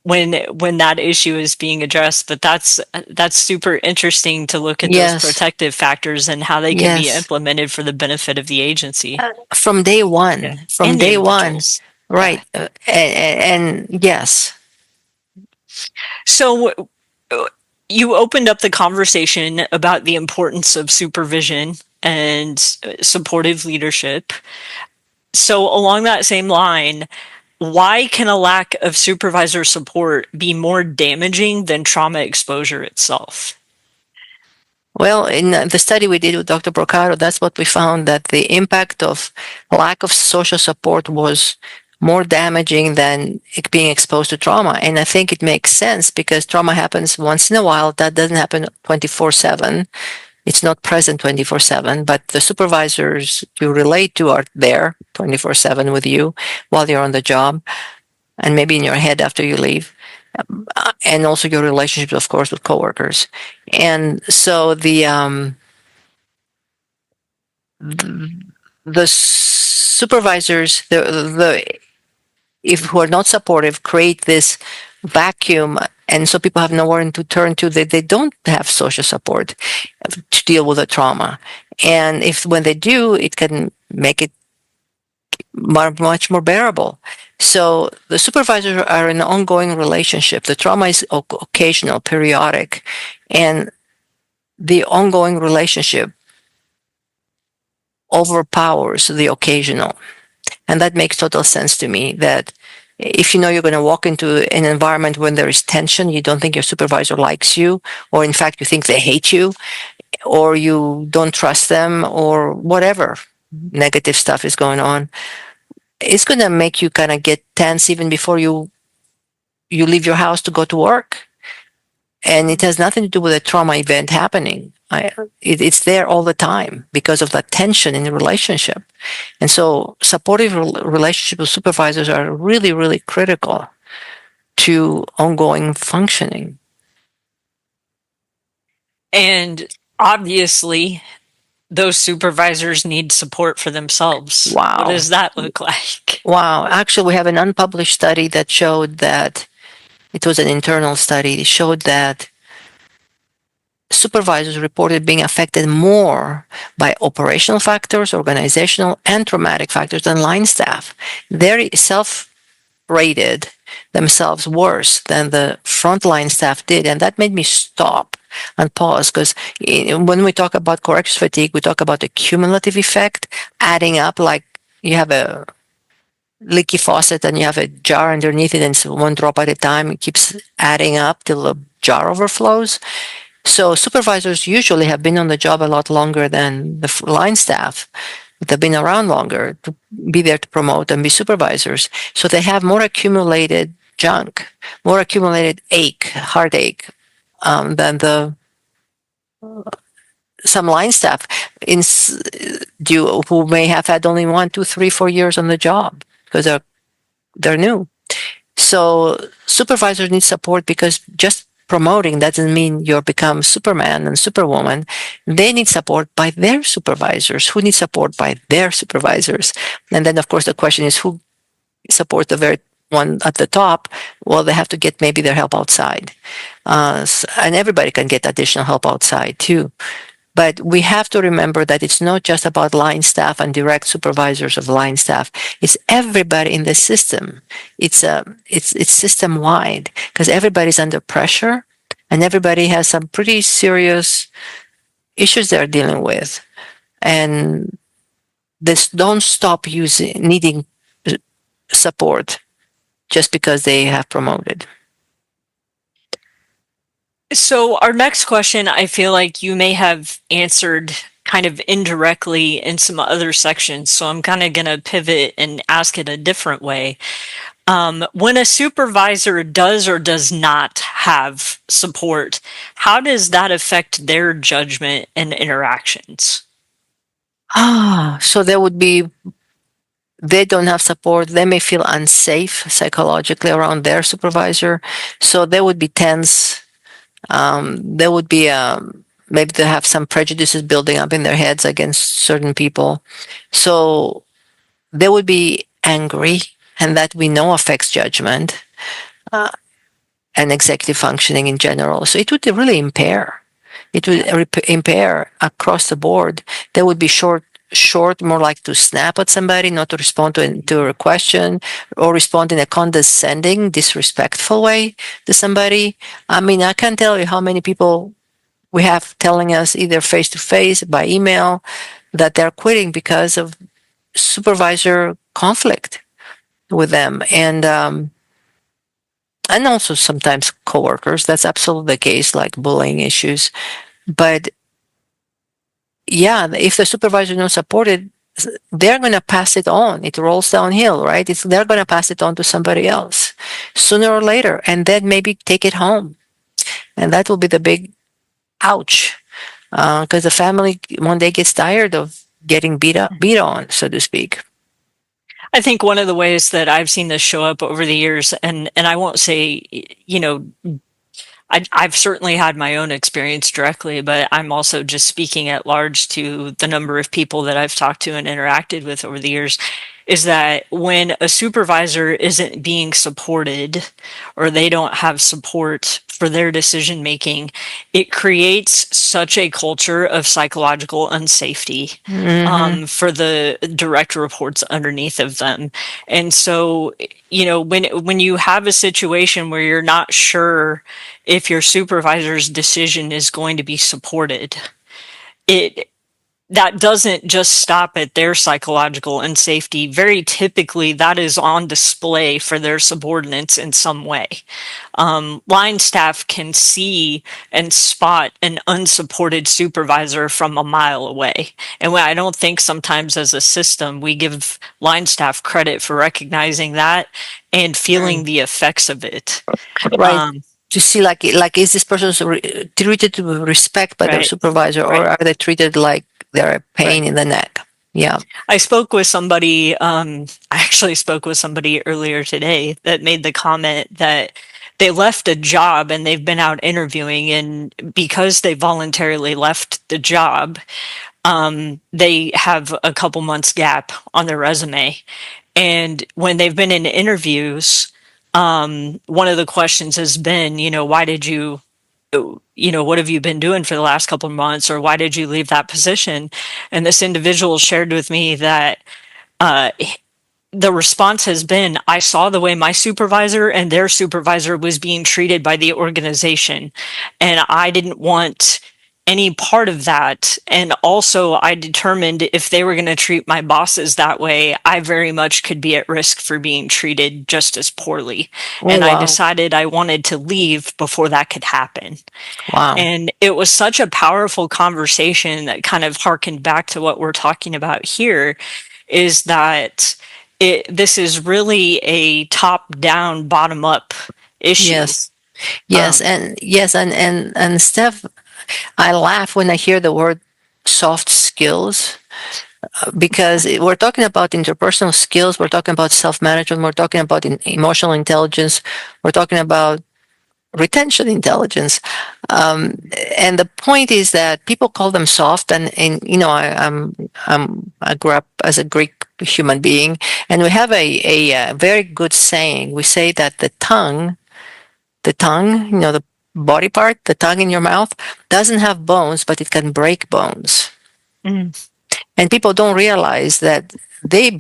when that issue is being addressed. But that's super interesting to look at those Yes. protective factors and how they can be Yes. implemented for the benefit of the agency. From day one. Yeah. From And the day one. individuals. Right. And yes. So you opened up the conversation about the importance of supervision and supportive leadership. So along that same line, why can a lack of supervisor support be more damaging than trauma exposure itself? Well, in the study we did with Dr. Brocado, that's what we found, that the impact of lack of social support was more damaging than being exposed to trauma. And I think it makes sense because trauma happens once in a while. That doesn't happen 24/7. It's not present 24/7, but the supervisors you relate to are there 24/7 with you while you're on the job and maybe in your head after you leave. And also your relationships, of course, with coworkers. And so the supervisors, if who are not supportive, create this vacuum, and so people have nowhere to turn to. They don't have social support to deal with the trauma, and if when they do, it can make it much more bearable. So the supervisors are in an ongoing relationship. The trauma is occasional, periodic, and the ongoing relationship overpowers the occasional. And that makes total sense to me, that if you know you're going to walk into an environment when there is tension, you don't think your supervisor likes you, or in fact, you think they hate you, or you don't trust them, or whatever negative stuff is going on, it's going to make you kind of get tense even before you leave your house to go to work. And it has nothing to do with a trauma event happening. It's there all the time because of that tension in the relationship. And so supportive relationships with supervisors are really, really critical to ongoing functioning. And obviously, those supervisors need support for themselves. Wow. What does that look like? Wow. Actually, we have an unpublished study that showed that, it was an internal study, it showed that supervisors reported being affected more by operational factors, organizational, and traumatic factors than line staff. They're self-rated themselves worse than the frontline staff did, and that made me stop and pause, because when we talk about corrections fatigue, we talk about the cumulative effect adding up. Like you have a leaky faucet and you have a jar underneath it and it's one drop at a time. It keeps adding up till the jar overflows. So supervisors usually have been on the job a lot longer than the line staff. They've been around longer to be there to promote and be supervisors. So they have more accumulated junk, more accumulated heartache, than the some line staff who may have had only 1, 2, 3, 4 years on the job because they're new. So supervisors need support because just promoting doesn't mean you'll become Superman and Superwoman. They need support by their supervisors, who need support by their supervisors. And then, of course, the question is who supports the very one at the top? Well, they have to get maybe their help outside. And everybody can get additional help outside too. But we have to remember that it's not just about line staff and direct supervisors of line staff. It's everybody in the system. It's system wide because everybody's under pressure and everybody has some pretty serious issues they're dealing with. And this don't stop needing support just because they have promoted. So our next question, I feel like you may have answered kind of indirectly in some other sections. So I'm kind of going to pivot and ask it a different way. When a supervisor does or does not have support, how does that affect their judgment and interactions? So they don't have support. They may feel unsafe psychologically around their supervisor. So they would be tense. There would be maybe they have some prejudices building up in their heads against certain people. So they would be angry, and that we know affects judgment and executive functioning in general. So it would really impair. It would impair across the board. There would be short, more like to snap at somebody, not to respond to a question or respond in a condescending, disrespectful way to somebody. I mean, I can't tell you how many people we have telling us either face to face, by email, that they're quitting because of supervisor conflict with them. And also sometimes coworkers. That's absolutely the case, like bullying issues. But yeah, if the supervisor is not supported, they're going to pass it on. It rolls downhill, right? They're going to pass it on to somebody else sooner or later, and then maybe take it home. And that will be the big ouch, because the family one day gets tired of getting beat on, so to speak. I think one of the ways that I've seen this show up over the years, and I won't say, I've certainly had my own experience directly, but I'm also just speaking at large to the number of people that I've talked to and interacted with over the years, is that when a supervisor isn't being supported or they don't have support for their decision making, it creates such a culture of psychological unsafety for the direct reports underneath of them. And so, when you have a situation where you're not sure if your supervisor's decision is going to be supported, that doesn't just stop at their psychological unsafety. Very typically, that is on display for their subordinates in some way. Line staff can see and spot an unsupported supervisor from a mile away. And I don't think sometimes as a system, we give line staff credit for recognizing that and feeling the effects of it. Right. To see like is this person treated with respect by their supervisor, or are they treated like they're a pain in the neck? Yeah. I spoke with somebody, I actually spoke with somebody earlier today that made the comment that they left a job and they've been out interviewing, and because they voluntarily left the job, they have a couple months gap on their resume. And when they've been in interviews, one of the questions has been, why did you, what have you been doing for the last couple of months, or why did you leave that position? And this individual shared with me that the response has been, I saw the way my supervisor and their supervisor was being treated by the organization, and I didn't want any part of that. And also, I determined if they were going to treat my bosses that way, I very much could be at risk for being treated just as poorly. Oh, And I wow. decided I wanted to leave before that could happen. Wow. And it was such a powerful conversation that kind of harkened back to what we're talking about here, is that this is really a top down, bottom up issue. Yes. Yes. Um, And yes. And Steph, I laugh when I hear the word soft skills because we're talking about interpersonal skills. We're talking about self-management. We're talking about emotional intelligence. We're talking about retention intelligence. Um, and the point is that people call them soft, and you know, I grew up as a Greek human being, and we have a very good saying. We say that the tongue, you know, the body part, the tongue in your mouth, doesn't have bones, but it can break bones. mm, And people don't realize that they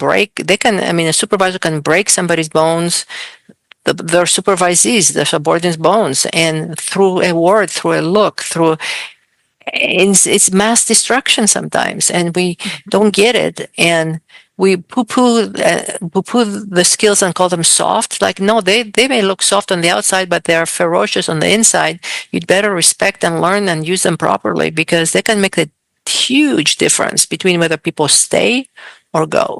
can, I mean, a supervisor can break somebody's bones, their supervisees, their subordinates' bones, and through a word, through a look, through it's mass destruction sometimes, and we don't get it, and we poo-poo the skills and call them soft. Like, no, they may look soft on the outside, but they are ferocious on the inside. You'd better respect and learn and use them properly because they can make a huge difference between whether people stay or go,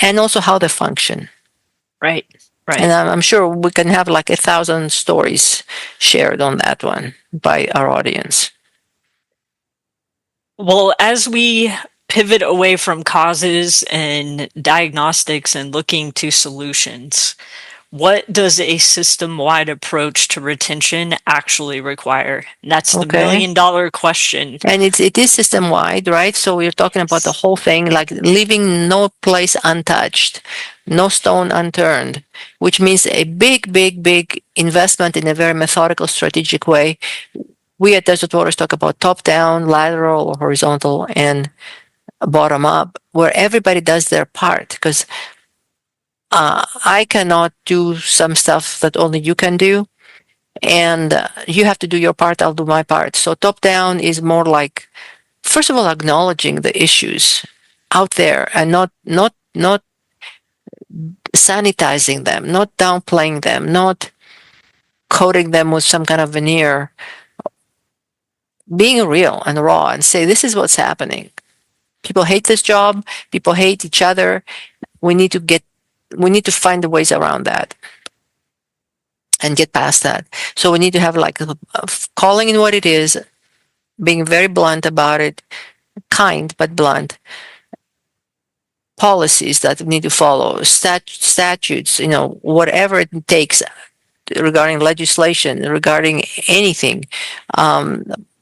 and also how they function. right, right. And I'm sure we can have like 1,000 stories shared on that one by our audience. Well, as we pivot away from causes and diagnostics and looking to solutions, what does a system-wide approach to retention actually require? That's the Okay. million-dollar question. And it is system wide, right? So we're talking about the whole thing, like leaving no place untouched, no stone unturned, which means a big investment in a very methodical, strategic way. We at Desert Waters talk about top down, lateral, or horizontal, and bottom up, where everybody does their part. Because I cannot do some stuff that only you can do, and you have to do your part. I'll do my part. So top down is more like, first of all, acknowledging the issues out there and not sanitizing them, not downplaying them, not coating them with some kind of veneer, being real and raw and say, this is what's happening. People hate this job. People hate each other. We need to find the ways around that and get past that. So we need to have like calling in what it is, being very blunt about it, kind but blunt. Policies that we need to follow, statutes, you know, whatever it takes regarding legislation, regarding anything,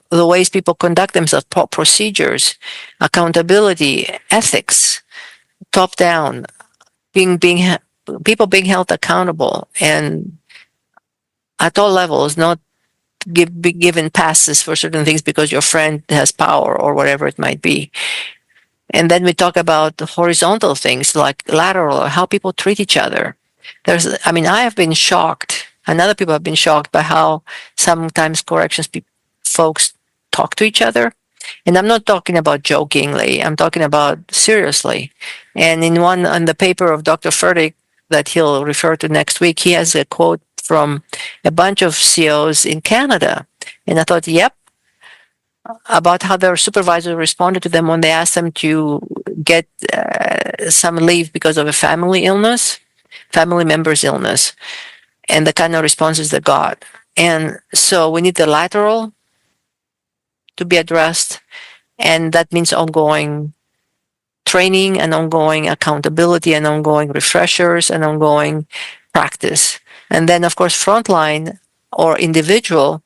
the ways people conduct themselves, procedures, accountability, ethics, top down, people being held accountable, and at all levels, not be given passes for certain things because your friend has power or whatever it might be. And then we talk about the horizontal things like lateral or how people treat each other. I have been shocked, and other people have been shocked by how sometimes corrections folks talk to each other. And I'm not talking about jokingly, I'm talking about seriously. And on the paper of Dr. Furtick that he'll refer to next week, he has a quote from a bunch of COs in Canada. And I thought, yep, about how their supervisor responded to them when they asked them to get some leave because of a family member's illness, and the kind of responses they got. And so we need the lateral to be addressed, and that means ongoing training and ongoing accountability and ongoing refreshers and ongoing practice. And then, of course, frontline or individual,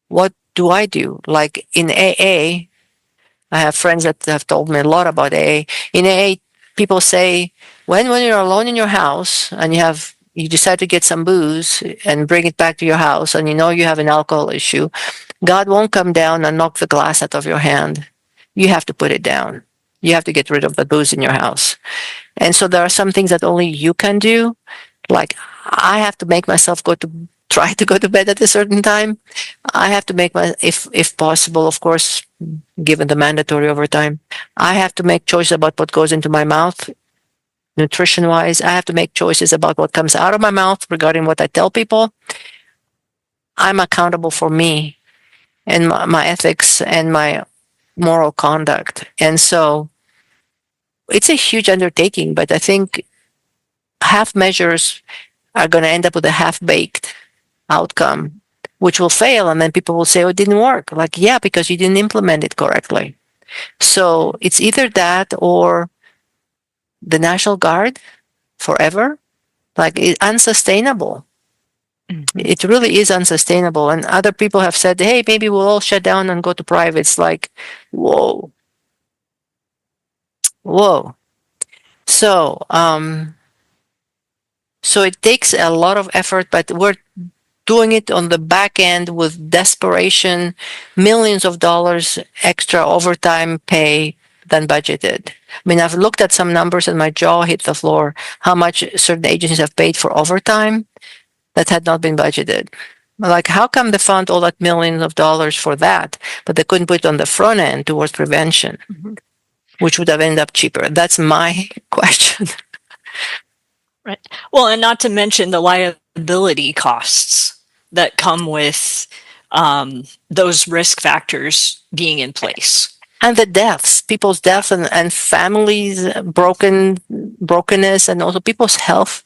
what do I do? Like in AA, I have friends that have told me a lot about AA. In AA, people say when you're alone in your house and you decide to get some booze and bring it back to your house, and you know you have an alcohol issue, God won't come down and knock the glass out of your hand. You have to put it down. You have to get rid of the booze in your house. And so there are some things that only you can do. Like I have to make myself go to try to go to bed at a certain time. I have to make my, if possible, of course, given the mandatory overtime, I have to make choices about what goes into my mouth, nutrition wise. I have to make choices about what comes out of my mouth regarding what I tell people. I'm accountable for me and my ethics and my moral conduct. And so it's a huge undertaking, but I think half measures are going to end up with a half baked outcome, which will fail. And then people will say, oh, it didn't work. Like, yeah, because you didn't implement it correctly. So it's either that or the National Guard forever. Like, it's unsustainable. Mhm. It really is unsustainable. And other people have said, hey, maybe we'll all shut down and go to privates. Like, whoa, whoa. So, so it takes a lot of effort, but we're doing it on the back end with desperation, millions of dollars extra overtime pay than budgeted. I mean, I've looked at some numbers and my jaw hit the floor, how much certain agencies have paid for overtime that had not been budgeted. Like, how come they found all that millions of dollars for that, but they couldn't put it on the front end towards prevention, Mhm. which would have ended up cheaper? That's my question. Right. Well, and not to mention the liability costs that come with those risk factors being in place. And the deaths, people's deaths and families brokenness, and also people's health.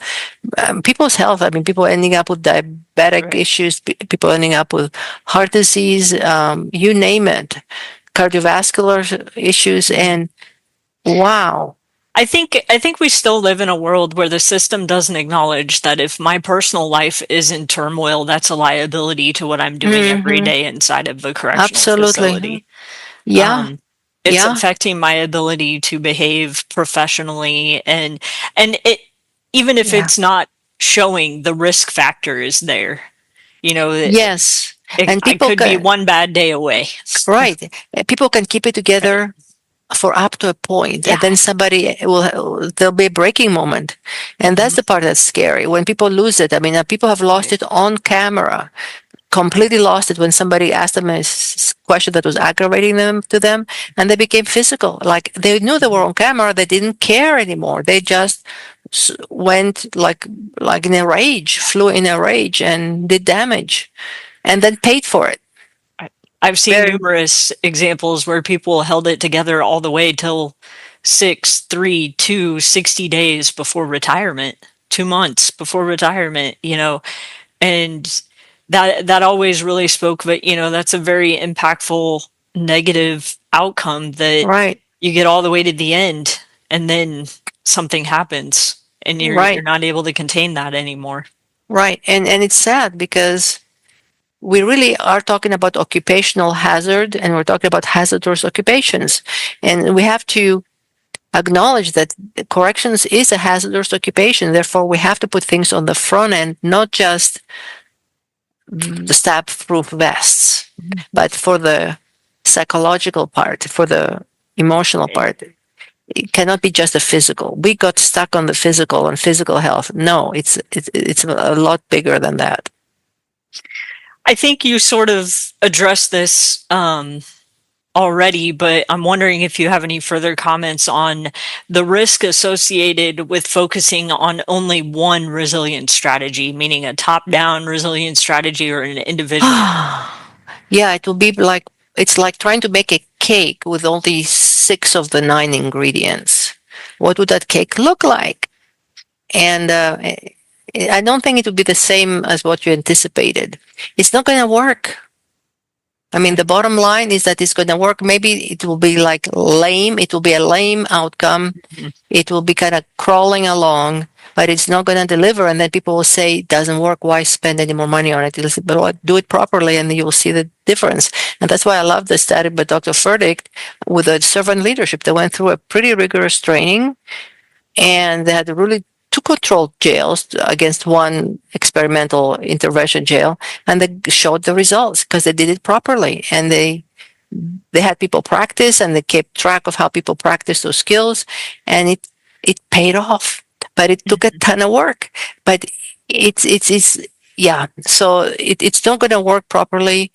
People's health. I mean, people ending up with diabetic Right. issues, people ending up with heart disease, you name it, cardiovascular issues, and wow, I think we still live in a world where the system doesn't acknowledge that if my personal life is in turmoil, that's a liability to what I'm doing every hmm day inside of the correctional absolutely, facility. yeah, Um, it's yeah, affecting my ability to behave professionally, and it, even if yeah, it's not showing, the risk factor is there. You know, yes, and I people could be can, one bad day away. right, people can keep it Right. together for up to a point, and Yeah. then somebody will, there'll be a breaking moment, and that's Mhm. the part that's scary when people lose it. I mean, people have lost Right. it on camera, completely lost it when somebody asked them a question that was aggravating them to them, and they became physical. Like, they knew they were Mhm. on camera, they didn't care anymore, they just went like in a rage, flew in a rage and did damage, and then paid for it. I- I've seen Very numerous examples where people held it together all the way till 60 days before retirement, 2 months before retirement, and that always really spoke, but that's a very impactful negative outcome, that right, you get all the way to the end and then something happens and you're right, not able to contain that anymore. right, and it's sad because we really are talking about occupational hazard, and we're talking about hazardous occupations, and we have to acknowledge that corrections is a hazardous occupation. Therefore, we have to put things on the front end, not just the stab-proof vests, Mhm. but for the psychological part, for the emotional part. It cannot be just the physical. We got stuck on the physical and physical health. No, it's a lot bigger than that. I think you sort of addressed this already, but I'm wondering if you have any further comments on the risk associated with focusing on only one resilience strategy, meaning a top-down resilience strategy or an individual. Yeah, it will be like, it's like trying to make a cake with only 6 of the 9 ingredients. What would that cake look like? And I don't think it would be the same as what you anticipated. It's not going to work. I mean, the Right. bottom line is that it's going to work. Maybe it will be like lame. It will be a lame outcome. Mhm. It will be kind of crawling along, but it's not going to deliver. And then people will say, it doesn't work. Why spend any more money on it? You'll say, but what, do it properly and you will see the difference. And that's why I love the study by Dr. Furtick with the servant leadership. They went through a pretty rigorous training, and they had really 2 controlled jails against 1 experimental intervention jail, and they showed the results because they did it properly, and they had people practice, and they kept track of how people practice those skills, and it paid off. But it took a Mhm. ton of work. But it's yeah, so it's not going to work properly.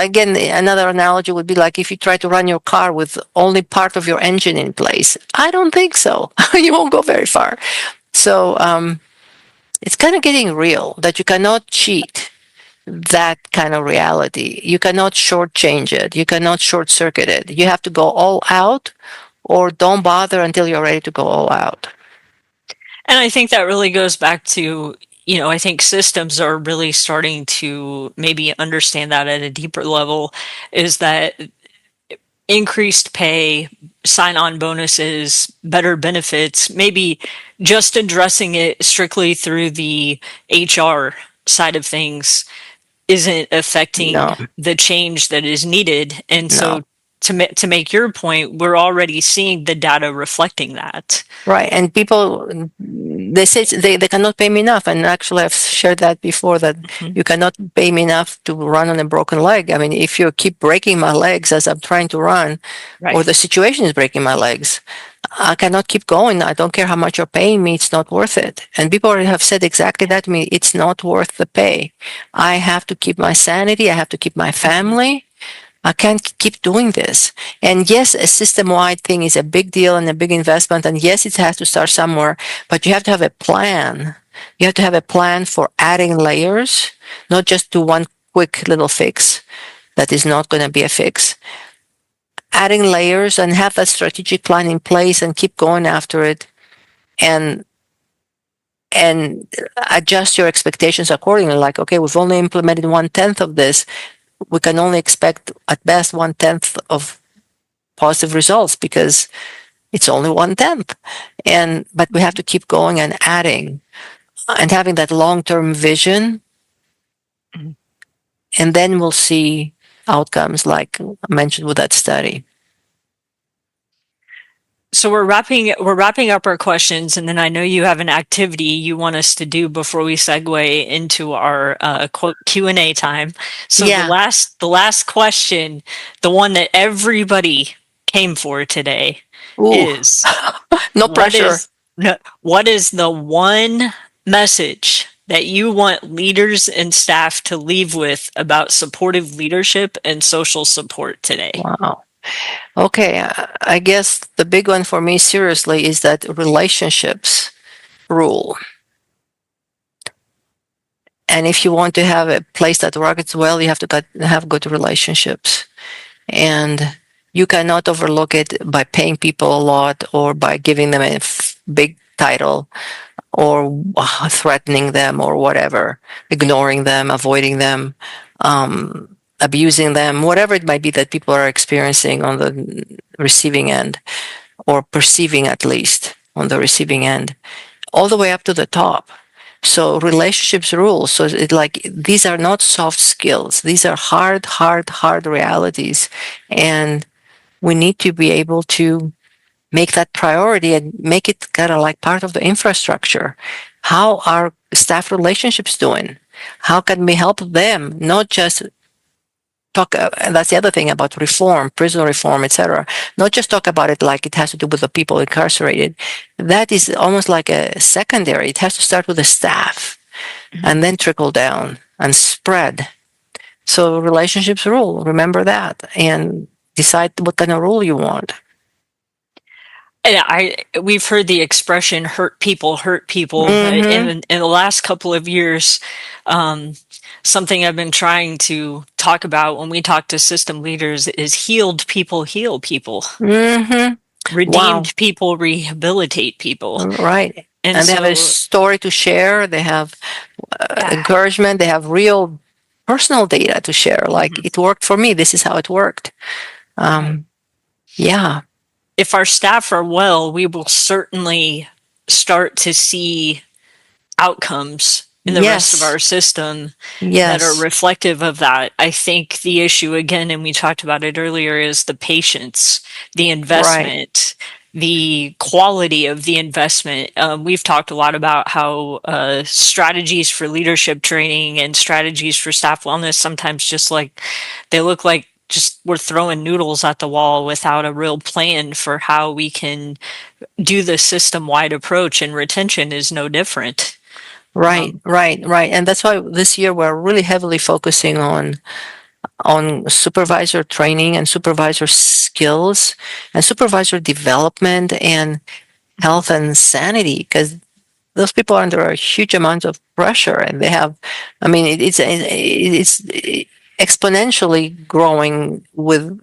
Again, another analogy would be like if you try to run your car with only part of your engine in place. I don't think so. You won't go very far. So it's kind of getting real that you cannot cheat that kind of reality. You cannot shortchange it. You cannot short circuit it. You have to go all out, or don't bother until you're ready to go all out. And I think that really goes back to, I think systems are really starting to maybe understand that at a deeper level, is that increased pay, sign on bonuses, better benefits, maybe just addressing it strictly through the HR side of things isn't affecting No, the change that is needed. And no. so to make your point, we're already seeing the data reflecting that. Right. And people, they say they cannot pay me enough. And actually, I've shared that before, that Mhm. you cannot pay me enough to run on a broken leg. I mean, if you keep breaking my legs as I'm trying to run, or Right. the situation is breaking my legs, I cannot keep going. I don't care how much you're paying me. It's not worth it. And people already have said exactly that to me. It's not worth the pay. I have to keep my sanity. I have to keep my Mhm. family. I can't keep doing this. And yes, a system wide thing is a big deal and a big investment. And yes, it has to start somewhere, but you have to have a plan. You have to have a plan for adding layers, not just to one quick little fix that is not going to be a fix. Adding layers and have that strategic plan in place and keep going after it, and and adjust your expectations accordingly. Like, okay, we've only implemented 1/10 of this. We can only expect at best 1/10 of positive results because it's only 1/10. And but we have to keep going and adding and having that long-term vision, Mhm. and then we'll see outcomes like I mentioned with that study. So we're wrapping up our questions, and then I know you have an activity you want us to do before we segue into our quote Q&A time. So the Yeah. last question, the one that everybody came for today, Ooh. is No what pressure. is no, what is the one message that you want leaders and staff to leave with about supportive leadership and social support today? Wow. Okay, I guess the big one for me seriously is that relationships rule. And if you want to have a place that works well, you have to have good relationships. And you cannot overlook it by paying people a lot or by giving them a big title or threatening them or whatever, ignoring them, avoiding them, abusing them, whatever it might be that people are experiencing on the receiving end, or perceiving at least on the receiving end, all the way up to the top. So relationships rule. So like these are not soft skills. These are hard realities. And we need to be able to make that priority and make it kind of like part of the infrastructure. How are staff relationships doing? How can we help them? Not just talk, that's the other thing about reform, prison reform, etc. Not just talk about it like it has to do with the people incarcerated. That is almost like a secondary. It has to start with the staff and then trickle down and spread. So relationships rule. Remember that, and decide what kind of rule you want. And we've heard the expression hurt people, but Mm-hmm. in the last couple of years, um, something I've been trying to talk about when we talk to system leaders is healed people heal people, Mm-hmm. Wow. redeemed people rehabilitate people. Right. And And they have a so, story to share. They have yeah, encouragement. They have real personal data to share. Like mhm, it worked for me. This is how it worked. right. Um, yeah. If our staff are well, we will certainly start to see outcomes in the rest of Yes. our system that are Yes. reflective of that. I think the issue, again, and we talked about it earlier, is the patience, the Right. investment, the quality of the investment. We've talked a lot about how strategies for leadership training and strategies for staff wellness sometimes just like they look like just we're throwing noodles at the wall without a real plan for how we can do the system wide approach, and retention is no different. Right, right, right. And that's why this year we're really heavily focusing on supervisor training and supervisor skills and supervisor development and health and sanity, because those people are under a huge amount of pressure, and they have, I mean, it's exponentially growing with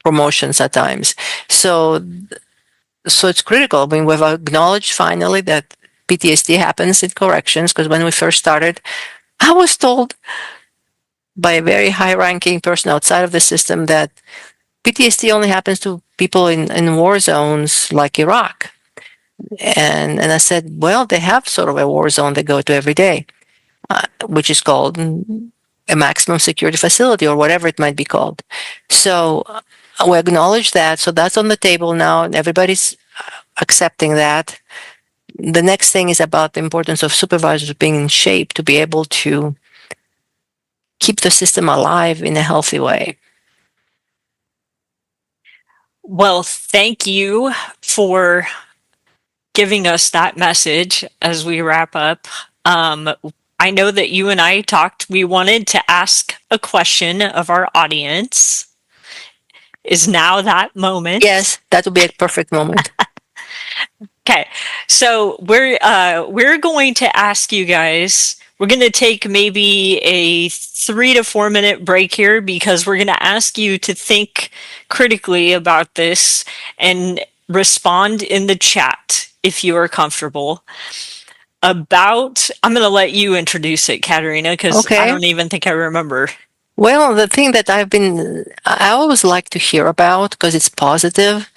promotions at times. So it's critical. I mean, we've acknowledged finally that PTSD happens in corrections, because when we first started, I was told by a very high ranking person outside of the system that PTSD only happens to people in war zones like Iraq. And I said, well, they have sort of a war zone they go to every day, which is called a maximum security facility or whatever it might be called. So we acknowledge that. So that's on the table now, and everybody's accepting that. The next thing is about the importance of supervisors being in shape to be able to keep the system alive in a healthy way. Well, thank you for giving us that message as we wrap up. I know that you and I talked, we wanted to ask a question of our audience. Is now that moment? Yes, that would be a perfect moment. Okay, so we're going to ask you guys. We're going to take maybe a 3 to 4 minute break here, because we're going to ask you to think critically about this and respond in the chat if you are comfortable. I'm going to let you introduce it, Katerina, because I Okay. don't even think I remember. Well, the thing that I always like to hear about, because it's positive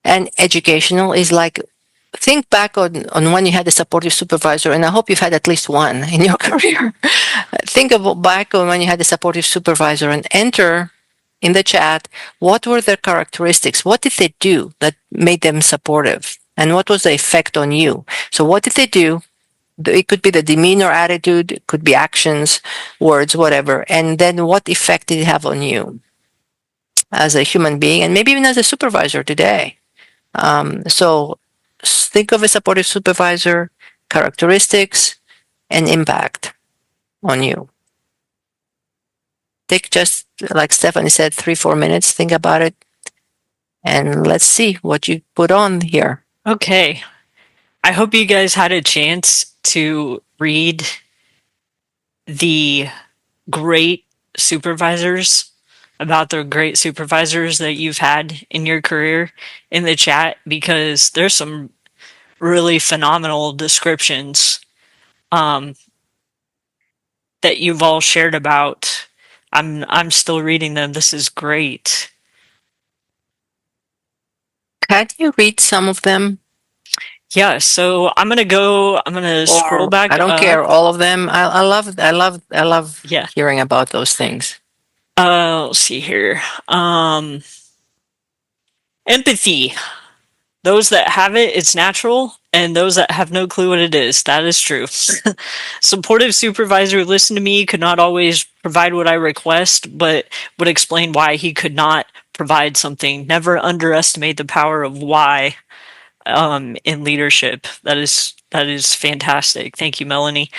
and educational, is like, think back on when you had a supportive supervisor, and I hope you've had at least one in your career. Think back on when you had a supportive supervisor and enter in the chat, what were their characteristics? What did they do that made them supportive? And what was the effect on you? So what did they do? It could be the demeanor, attitude, it could be actions, words, whatever. And then what effect did it have on you as a human being, and maybe even as a supervisor today? So think of a supportive supervisor, characteristics, and impact on you. Take, just like Stephanie said, 3-4 minutes, think about it, and let's see what you put on here. Okay. I hope you guys had a chance to read the great supervisors, about the great supervisors that you've had in your career in the chat, because there's some really phenomenal descriptions that you've all shared about. I'm still reading them. This is great. Can you read some of them? Yeah, so I'm gonna scroll back I don't up. care, all of them. I love Yeah. hearing about those things. Let's see here. Empathy. Those that have it, it's natural, and those that have no clue what it is, that is true. Supportive supervisor who listened to me, could not always provide what I request, but would explain why he could not provide something. Never underestimate the power of why in leadership. That is fantastic. Thank you, Melanie.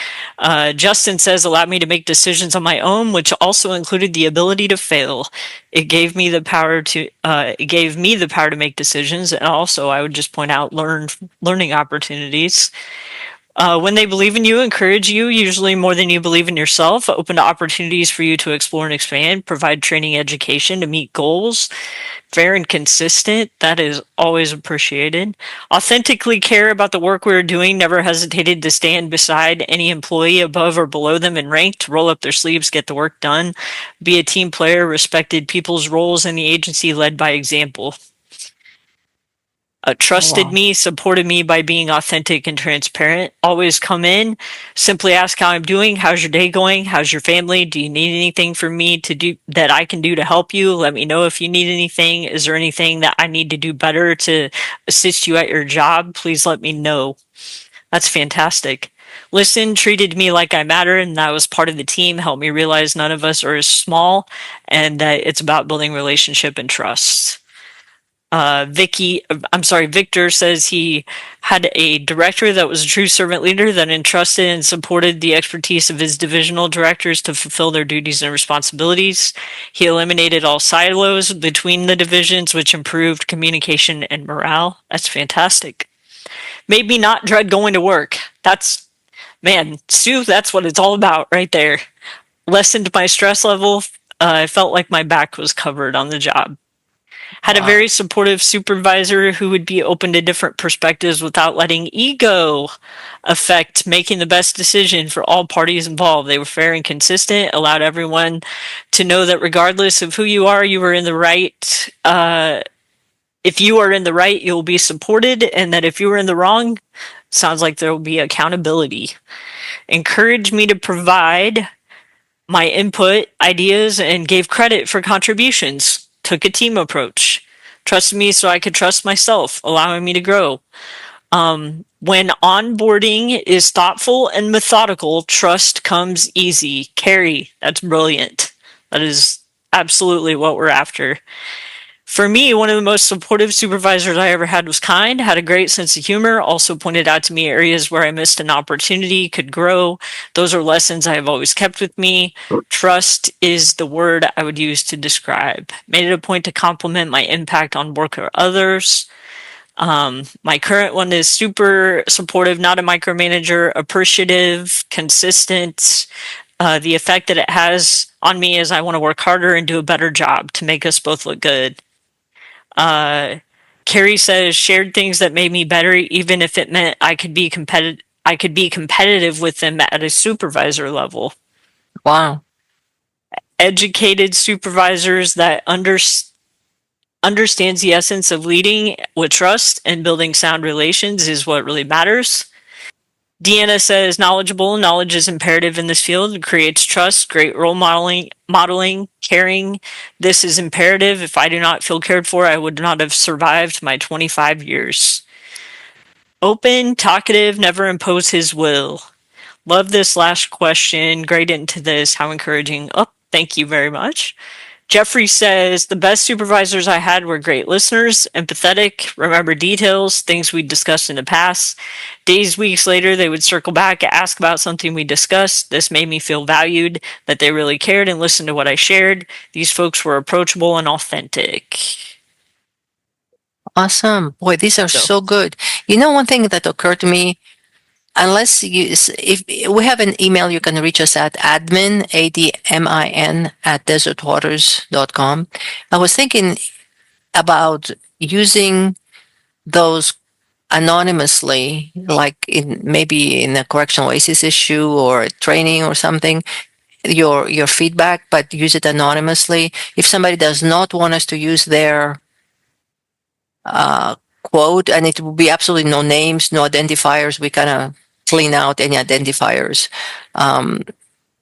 Justin says, allowed me to make decisions on my own, which also included the ability to fail. It gave me the power to make decisions, and also, I would just point out, learning opportunities. When they believe in you, encourage you, usually more than you believe in yourself, open to opportunities for you to explore and expand, provide training, education to meet goals. Fair and consistent, that is always appreciated. Authentically care about the work we are doing, never hesitated to stand beside any employee above or below them in rank to roll up their sleeves, get the work done. Be a team player, respected people's roles in the agency, led by example. Trusted me, supported me by being authentic and transparent. Always come in, simply ask how I'm doing. How's your day going? How's your family? Do you need anything from me to do that I can do to help you? Let me know if you need anything. Is there anything that I need to do better to assist you at your job? Please let me know. That's fantastic. Listen, treated me like I matter, and that was part of the team. Helped me realize none of us are as small, and that it's about building relationship and trust. Victor says he had a director that was a true servant leader that entrusted and supported the expertise of his divisional directors to fulfill their duties and responsibilities. He eliminated all silos between the divisions, which improved communication and morale. That's fantastic. Made me not dread going to work. Man, Sue, that's what it's all about right there. Lessened my stress level. I felt like my back was covered on the job. Had a Wow. very supportive supervisor who would be open to different perspectives without letting ego affect making the best decision for all parties involved. They were fair and consistent, allowed everyone to know that regardless of who you are, you were in the right. If you are in the right, you'll be supported, and that if you are in the wrong, sounds like there will be accountability. Encouraged me to provide my input, ideas, and gave credit for contributions. Took a team approach. Trusted me so I could trust myself, allowing me to grow. When onboarding is thoughtful and methodical, trust comes easy. Carrie, that's brilliant. That is absolutely what we're after. For me, one of the most supportive supervisors I ever had was kind, had a great sense of humor, also pointed out to me areas where I missed an opportunity, could grow. Those are lessons I have always kept with me. Trust is the word I would use to describe. Made it a point to compliment my impact on work or others. My current one is super supportive, not a micromanager, appreciative, consistent. The effect that it has on me is I want to work harder and do a better job to make us both look good. Carrie says shared things that made me better, even if it meant I could be competitive. I could be competitive with them at a supervisor level. Wow. Educated supervisors that understands the essence of leading with trust and building sound relations is what really matters. Deanna says knowledgeable. Knowledge is imperative in this field. It creates trust, great role modeling, caring. This is imperative. If I do not feel cared for, I would not have survived my 25 years. Open, talkative, never impose his will. Love this last question. Great into this. How encouraging. Oh, thank you very much. Jeffrey says the best supervisors I had were great listeners, empathetic, remember details, things we discussed in the past. Days, weeks later, they would circle back, ask about something we discussed. This made me feel valued, that they really cared and listened to what I shared. These folks were approachable and authentic. Awesome. Boy, these are So, so good. You know, one thing that occurred to me, unless if we have an email, you can reach us at admin, ADMIN, at desertwaters.com. I was thinking about using those anonymously, like maybe in a correctional oasis issue or a training or something, your feedback, but use it anonymously. If somebody does not want us to use their quote, and it will be absolutely no names, no identifiers. We kind of clean out any identifiers.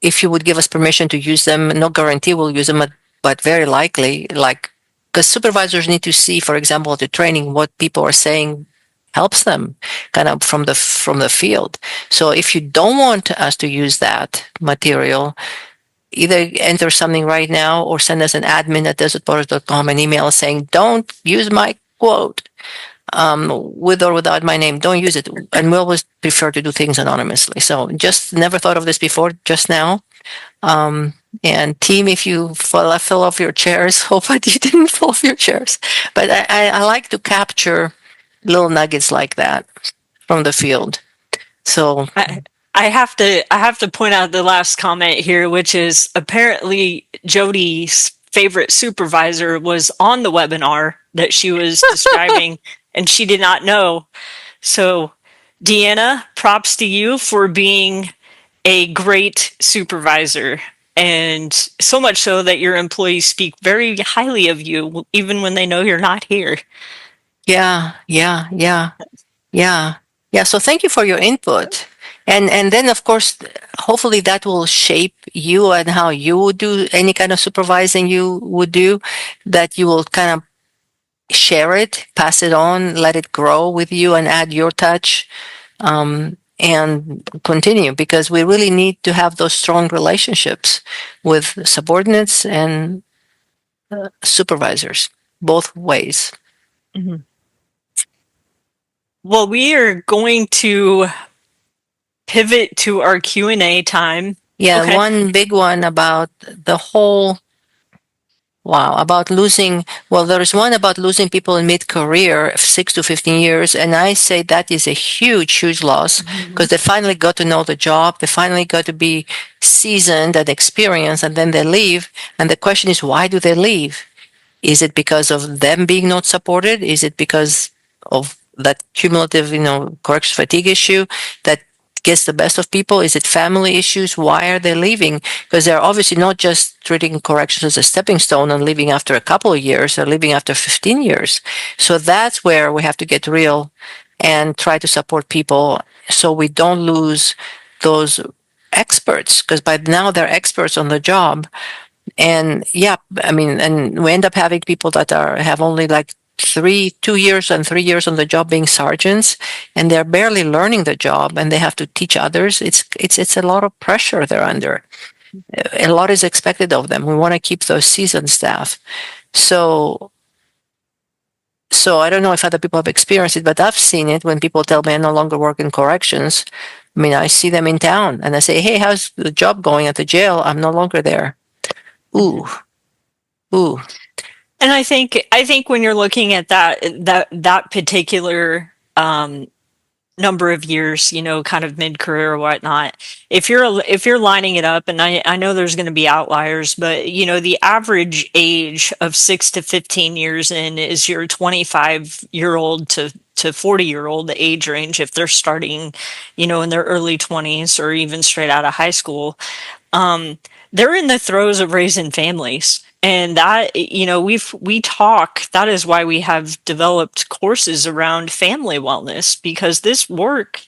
If you would give us permission to use them, no guarantee we'll use them, but very likely, like, because supervisors need to see, for example, the training, what people are saying helps them kind of from the field. So if you don't want us to use that material, either enter something right now or send us an admin at desertwaters.com an email saying, don't use my quote, with or without my name. Don't use it. And we always prefer to do things anonymously. So just never thought of this before, just now. And team, if you fell off your chairs, hope that you didn't fall off your chairs. But I like to capture little nuggets like that from the field. So I have to point out the last comment here, which is apparently Jody's favorite supervisor was on the webinar that she was describing, and she did not know. So, Deanna, props to you for being a great supervisor, and so much so that your employees speak very highly of you, even when they know you're not here. yeah, yeah, yeah, yeah, yeah. So thank you for your input. And then of course, hopefully that will shape you and how you would do any kind of supervising you would do, that you will kind of share it, pass it on, let it grow with you and add your touch, and continue, because we really need to have those strong relationships with subordinates and supervisors, both ways. Mhm. Well, we are going to pivot to our Q&A time. Yeah, Okay. one big one about the whole wow, about losing. Well, there is one about losing people in mid-career, 6 to 15 years, and I say that is a huge, huge loss because Mhm. they finally got to know the job, they finally got to be seasoned and experienced, and then they leave. And the question is, why do they leave? Is it because of them being not supported? Is it because of that cumulative, correction fatigue issue that gets the best of people? Is it family issues? Why are they leaving? Because they're obviously not just treating corrections as a stepping stone and leaving after a couple of years, they're leaving after 15 years. So that's where we have to get real and try to support people so we don't lose those experts, because by now they're experts on the job. And yeah, I mean, and we end up having people that have only like 2 years and 3 years on the job being sergeants, and they're barely learning the job, and they have to teach others. It's a lot of pressure they're under. A lot is expected of them. We want to keep those seasoned staff. So I don't know if other people have experienced it, but I've seen it when people tell me I no longer work in corrections. I mean, I see them in town, and I say, "Hey, how's the job going at the jail?" I'm no longer there. Ooh, Mhm. ooh. And I think when you're looking at that particular number of years, kind of mid-career or whatnot, if you're lining it up, and I know there's going to be outliers, but the average age of 6 to 15 years in is your 25-year-old to 40-year-old age range if they're starting, in their early 20s or even straight out of high school. um, they're in the throes of raising families. And that, we talk, that is why we have developed courses around family wellness, because this work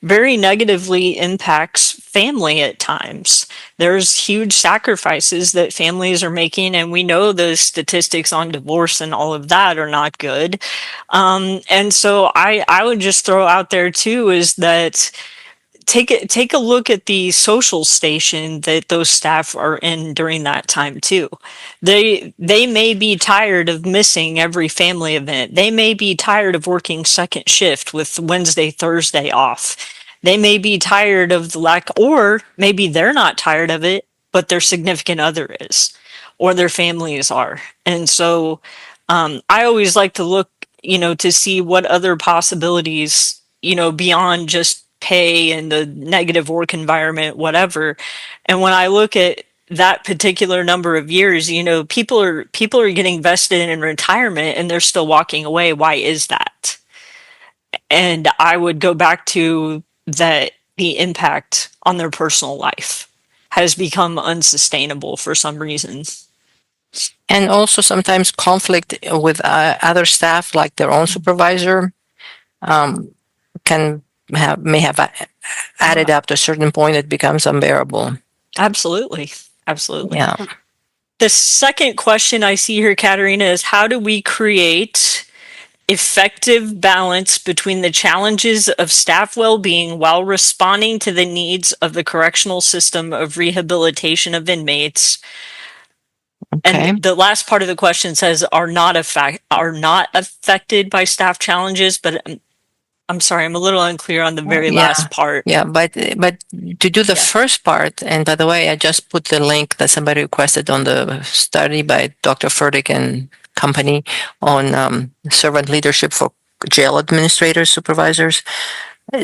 very negatively impacts family at times. There's huge sacrifices that families are making, and we know the statistics on divorce and all of that are not good. And so I would just throw out there too is that take a look at the social station that those staff are in during that time too. They may be tired of missing every family event. They may be tired of working second shift with Wednesday, Thursday off. They may be tired of the lack, or maybe they're not tired of it, but their significant other is, or their families are. And so I always like to look, to see what other possibilities, beyond just pay and the negative work environment, whatever. And when I look at that particular number of years, people are getting vested in retirement and they're still walking away. Why is that? And I would go back to that the impact on their personal life has become unsustainable for some reason. And also sometimes conflict with other staff, like their own supervisor, um, can may have added up to a certain point. It becomes unbearable. Absolutely. Absolutely. Yeah. The second question I see here, Katerina, is how do we create effective balance between the challenges of staff well-being while responding to the needs of the correctional system of rehabilitation of inmates? And Okay. the last part of the question says are not affected by staff challenges, but I'm sorry, I'm a little unclear on the very Yeah. last part. Yeah. But to do the Yeah. first part, and by the way, I just put the link that somebody requested on the study by Dr. Furtick and company on servant leadership for jail administrators, supervisors.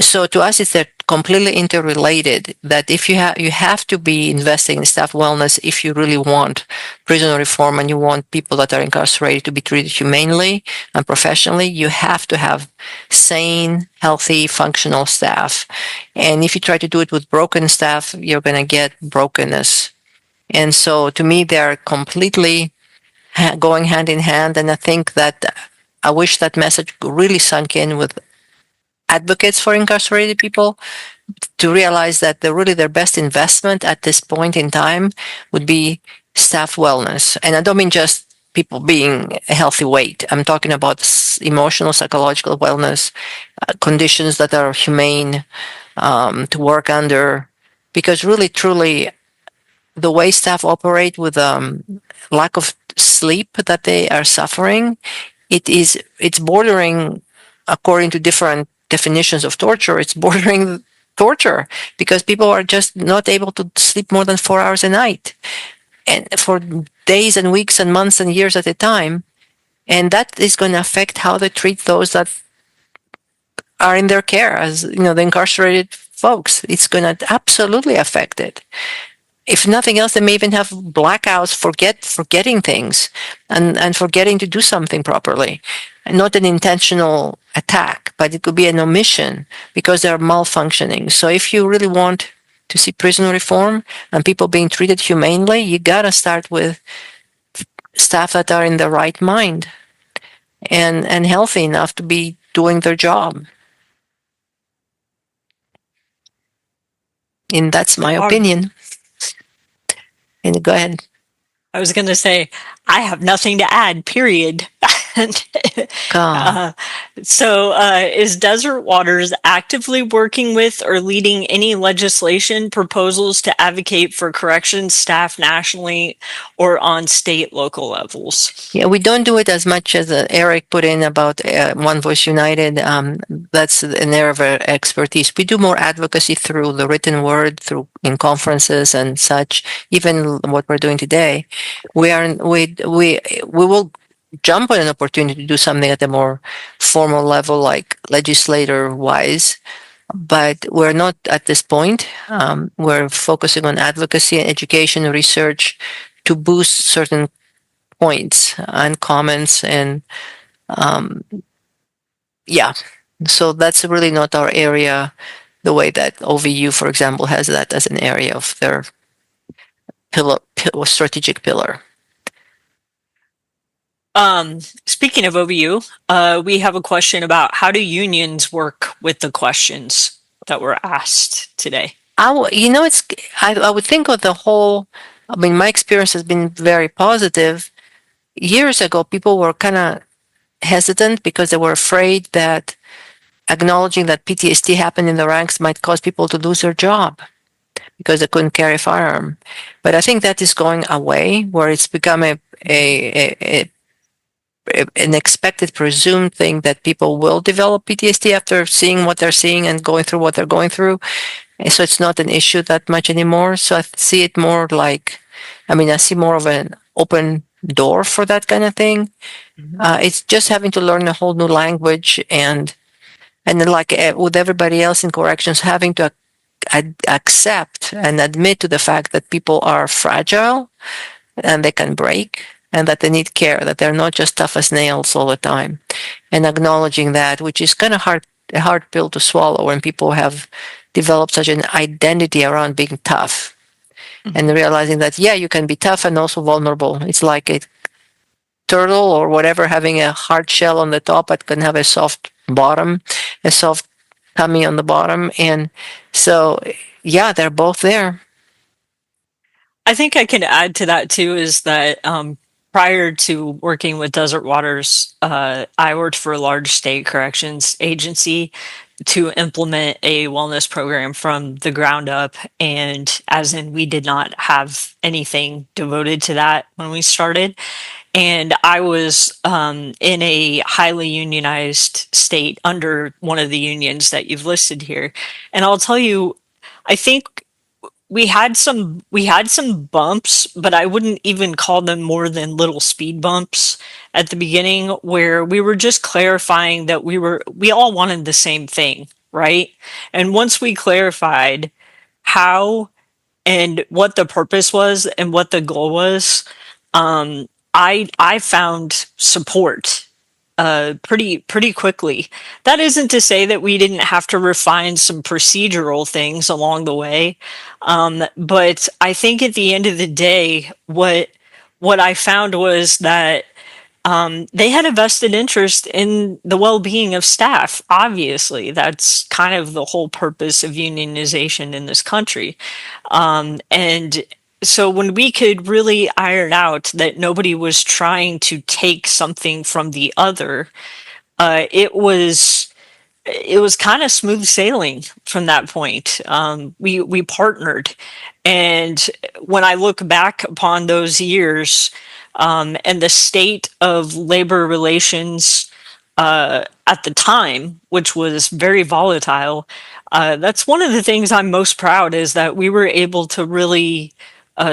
So to us, it's that completely interrelated. That if you have to be investing in staff wellness if you really want prison reform and you want people that are incarcerated to be treated humanely and professionally, you have to have sane, healthy, functional staff. And if you try to do it with broken staff, you're going to get brokenness. And so to me, they're completely going hand in hand. And I think that I wish that message really sunk in with advocates for incarcerated people to realize that really their best investment at this point in time would be staff wellness. And I don't mean just people being a healthy weight. I'm talking about emotional, psychological wellness, conditions that are humane to work under. Because really, truly, the way staff operate with lack of sleep that they are suffering it's bordering, according to different definitions of torture, it's bordering torture, because people are just not able to sleep more than 4 hours a night, and for days and weeks and months and years at a time. And that is going to affect how they treat those that are in their care, as the incarcerated folks. It's going to absolutely affect it. If nothing else, they may even have blackouts, forgetting things, and forgetting to do something properly. And not an intentional attack, but it could be an omission because they're malfunctioning. So if you really want to see prison reform and people being treated humanely, you gotta start with staff that are in the right mind and healthy enough to be doing their job. And that's my opinion. And go ahead. I was going to say, I have nothing to add, period. God. Is Desert Waters actively working with or leading any legislation proposals to advocate for corrections staff nationally or on state, local levels? Yeah, we don't do it as much as Eric put in about One Voice United. That's an area of expertise. We do more advocacy through the written word, through in conferences and such. Even what we're doing today, we will jump on an opportunity to do something at a more formal level, like legislator wise. But we're not at this point. We're focusing on advocacy, education, research to boost certain points and comments, and yeah, so that's really not our area, the way that OVU, for example, has that as an area of their strategic pillar. Speaking of OVU, we have a question about how do unions work with the questions that were asked today? I would think of the whole. I mean, my experience has been very positive. Years ago, people were kind of hesitant because they were afraid that acknowledging that PTSD happened in the ranks might cause people to lose their job because they couldn't carry a firearm. But I think that is going away, where it's become an expected, presumed thing that people will develop PTSD after seeing what they're seeing and going through what they're going through. And so it's not an issue that much anymore. So I see it more like, I see more of an open door for that kind of thing. It's just having to learn a whole new language, and then like with everybody else in corrections, having to accept and admit to the fact that people are fragile and they can break and that they need care, that they're not just tough as nails all the time, and acknowledging that, which is kind of a hard pill to swallow when people have developed such an identity around being tough, and realizing that, yeah, you can be tough and also vulnerable. It's like a turtle or whatever having a hard shell on the top but can have a soft bottom, a soft tummy on the bottom. And so, yeah, they're both there. I think I can add to that too is that prior to working with Desert Waters, I worked for a large state corrections agency to implement a wellness program from the ground up. And as in, we did not have anything devoted to that when we started. And I was in a highly unionized state under one of the unions that you've listed here. And I'll tell you, I think we had some bumps, but I wouldn't even call them more than little speed bumps at the beginning, where we were just clarifying that we all wanted the same thing, right? And once we clarified how and what the purpose was and what the goal was, I found support pretty quickly. That isn't to say that we didn't have to refine some procedural things along the way, but I think at the end of the day, what I found was that they had a vested interest in the well-being of staff. Obviously, that's kind of the whole purpose of unionization in this country, and so when we could really iron out that nobody was trying to take something from the other, it was kind of smooth sailing from that point. We partnered, and when I look back upon those years, and the state of labor relations at the time, which was very volatile. That's one of the things I'm most proud is that we were able to really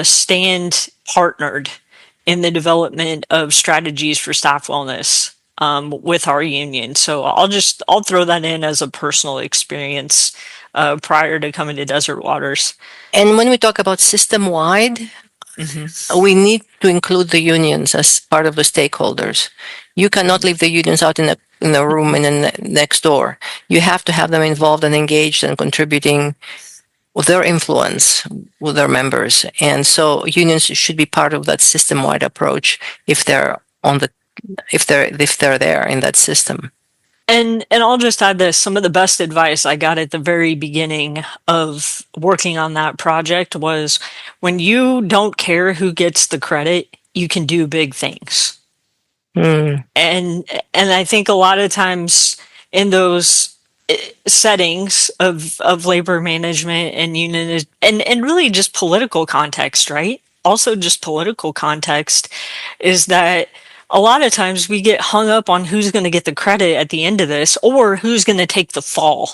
stand partnered in the development of strategies for staff wellness with our union. So I'll throw that in as a personal experience prior to coming to Desert Waters. And when we talk about system wide, we need to include the unions as part of the stakeholders. You cannot leave the unions out in a room in the next door. You have to have them involved and engaged and contributing with their influence with their members. And so unions should be part of that system wide approach if they're there in that system. And I'll just add this, some of the best advice I got at the very beginning of working on that project was when you don't care who gets the credit, you can do big things. Mm. And I think a lot of times in those settings of labor management and union and really just political context, right? Also just political context is that a lot of times we get hung up on who's going to get the credit at the end of this or who's going to take the fall.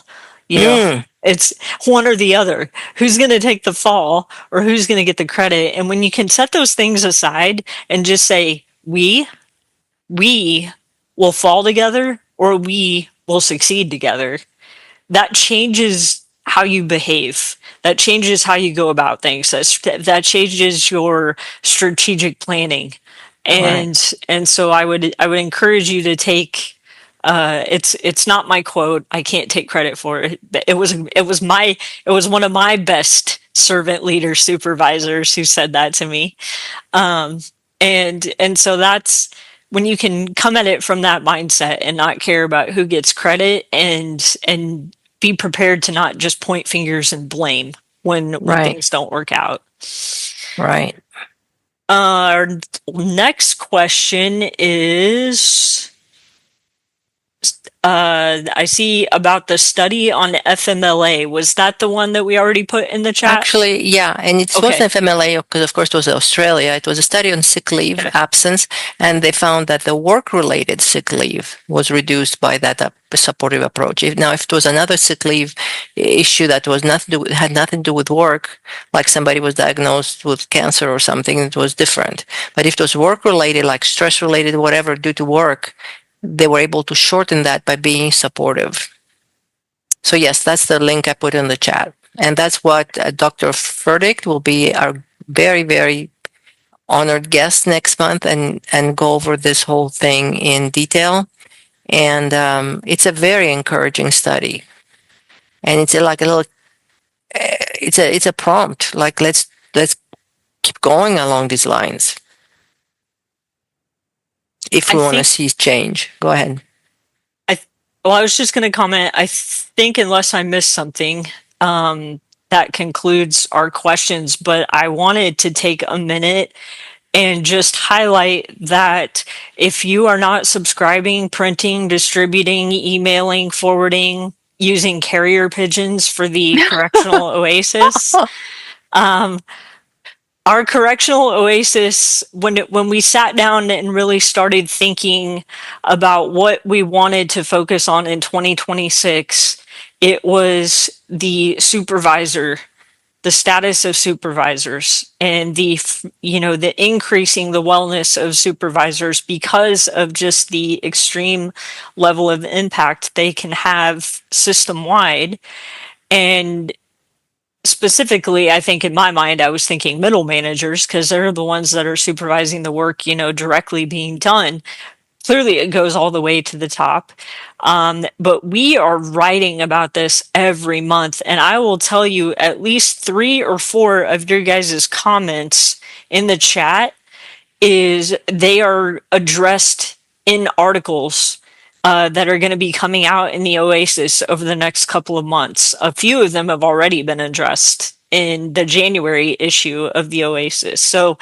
You know, it's one or the other. Who's going to take the fall or who's going to get the credit? And when you can set those things aside and just say, we will fall together or we will succeed together, that changes how you behave. That changes how you go about things. That changes your strategic planning. And Right. and so I would encourage you to take it's not my quote. I can't take credit for it. It was one of my best servant leader supervisors who said that to me. Um, and so that's when you can come at it from that mindset and not care about who gets credit and be prepared to not just point fingers and blame when Right. things don't work out. Right. Our next question is I see about the study on FMLA. Was that the one that we already put in the chat? Actually, yeah, and it Okay. wasn't FMLA because, of course, it was Australia. It was a study on sick leave Okay. absence, and they found that the work-related sick leave was reduced by that supportive approach. If it was another sick leave issue that was had nothing to do with work, like somebody was diagnosed with cancer or something, it was different. But if it was work-related, like stress-related, whatever, due to work, they were able to shorten that by being supportive. So yes, that's the link I put in the chat. And that's what Dr. Furtick will be our very, very honored guest next month and go over this whole thing in detail. And it's a very encouraging study. And it's like a little, it's a prompt. Like let's keep going along these lines if we want to see change. Go ahead. Well, I was just going to comment. I think unless I missed something, that concludes our questions. But I wanted to take a minute and just highlight that if you are not subscribing, printing, distributing, emailing, forwarding, using carrier pigeons for the Correctional Oasis, our Correctional Oasis, when we sat down and really started thinking about what we wanted to focus on in 2026, it was the supervisor, the status of supervisors, and the increasing the wellness of supervisors because of just the extreme level of impact they can have system wide. And specifically, I think in my mind, I was thinking middle managers because they're the ones that are supervising the work, directly being done. Clearly, it goes all the way to the top. But we are writing about this every month. And I will tell you at least 3 or 4 of your guys' comments in the chat is they are addressed in articles that are going to be coming out in the Oasis over the next couple of months. A few of them have already been addressed in the January issue of the Oasis. So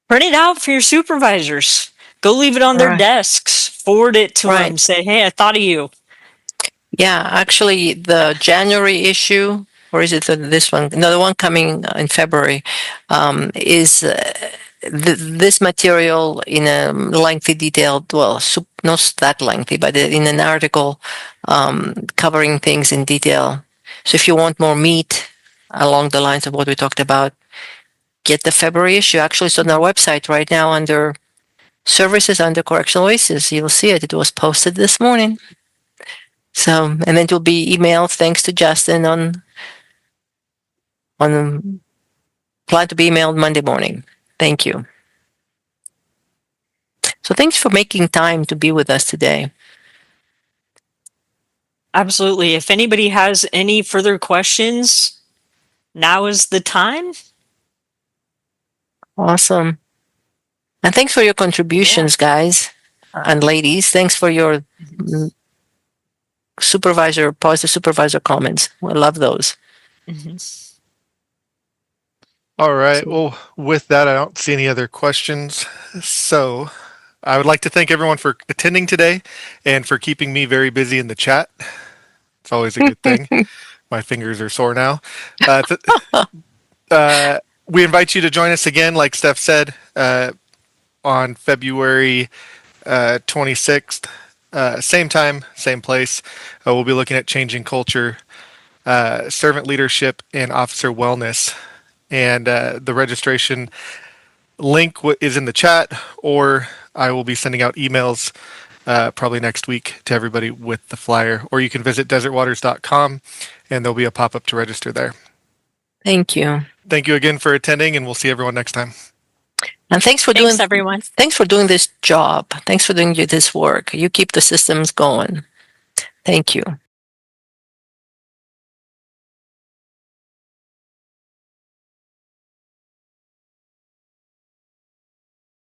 print it out for your supervisors. Go leave it on their desks. Forward it to them. Say, hey, I thought of you. Yeah, actually, the January issue, or is it this one? No, the one coming in February, is this material in a lengthy, detailed, well, not that lengthy, but in an article covering things in detail. So if you want more meat along the lines of what we talked about, get the February issue. Actually, it's on our website right now under services under Correctional Oasis. You'll see it. It was posted this morning. So, and then it will be emailed thanks to Justin on plan to be emailed Monday morning. Thank you. So thanks for making time to be with us today. Absolutely. If anybody has any further questions, now is the time. Awesome. And thanks for your contributions, guys and ladies. Thanks for your positive supervisor comments. I love those. All right. Well, with that, I don't see any other questions. So I would like to thank everyone for attending today and for keeping me very busy in the chat. It's always a good thing. My fingers are sore now. We invite you to join us again, like Steph said, on February 26th. Same time, same place. We'll be looking at changing culture, servant leadership, and officer wellness. And the registration link is in the chat, or I will be sending out emails probably next week to everybody with the flyer. Or you can visit desertwaters.com, and there'll be a pop-up to register there. Thank you. Thank you again for attending, and we'll see everyone next time. And thanks everyone. Thanks for doing this job. Thanks for doing this work. You keep the systems going. Thank you.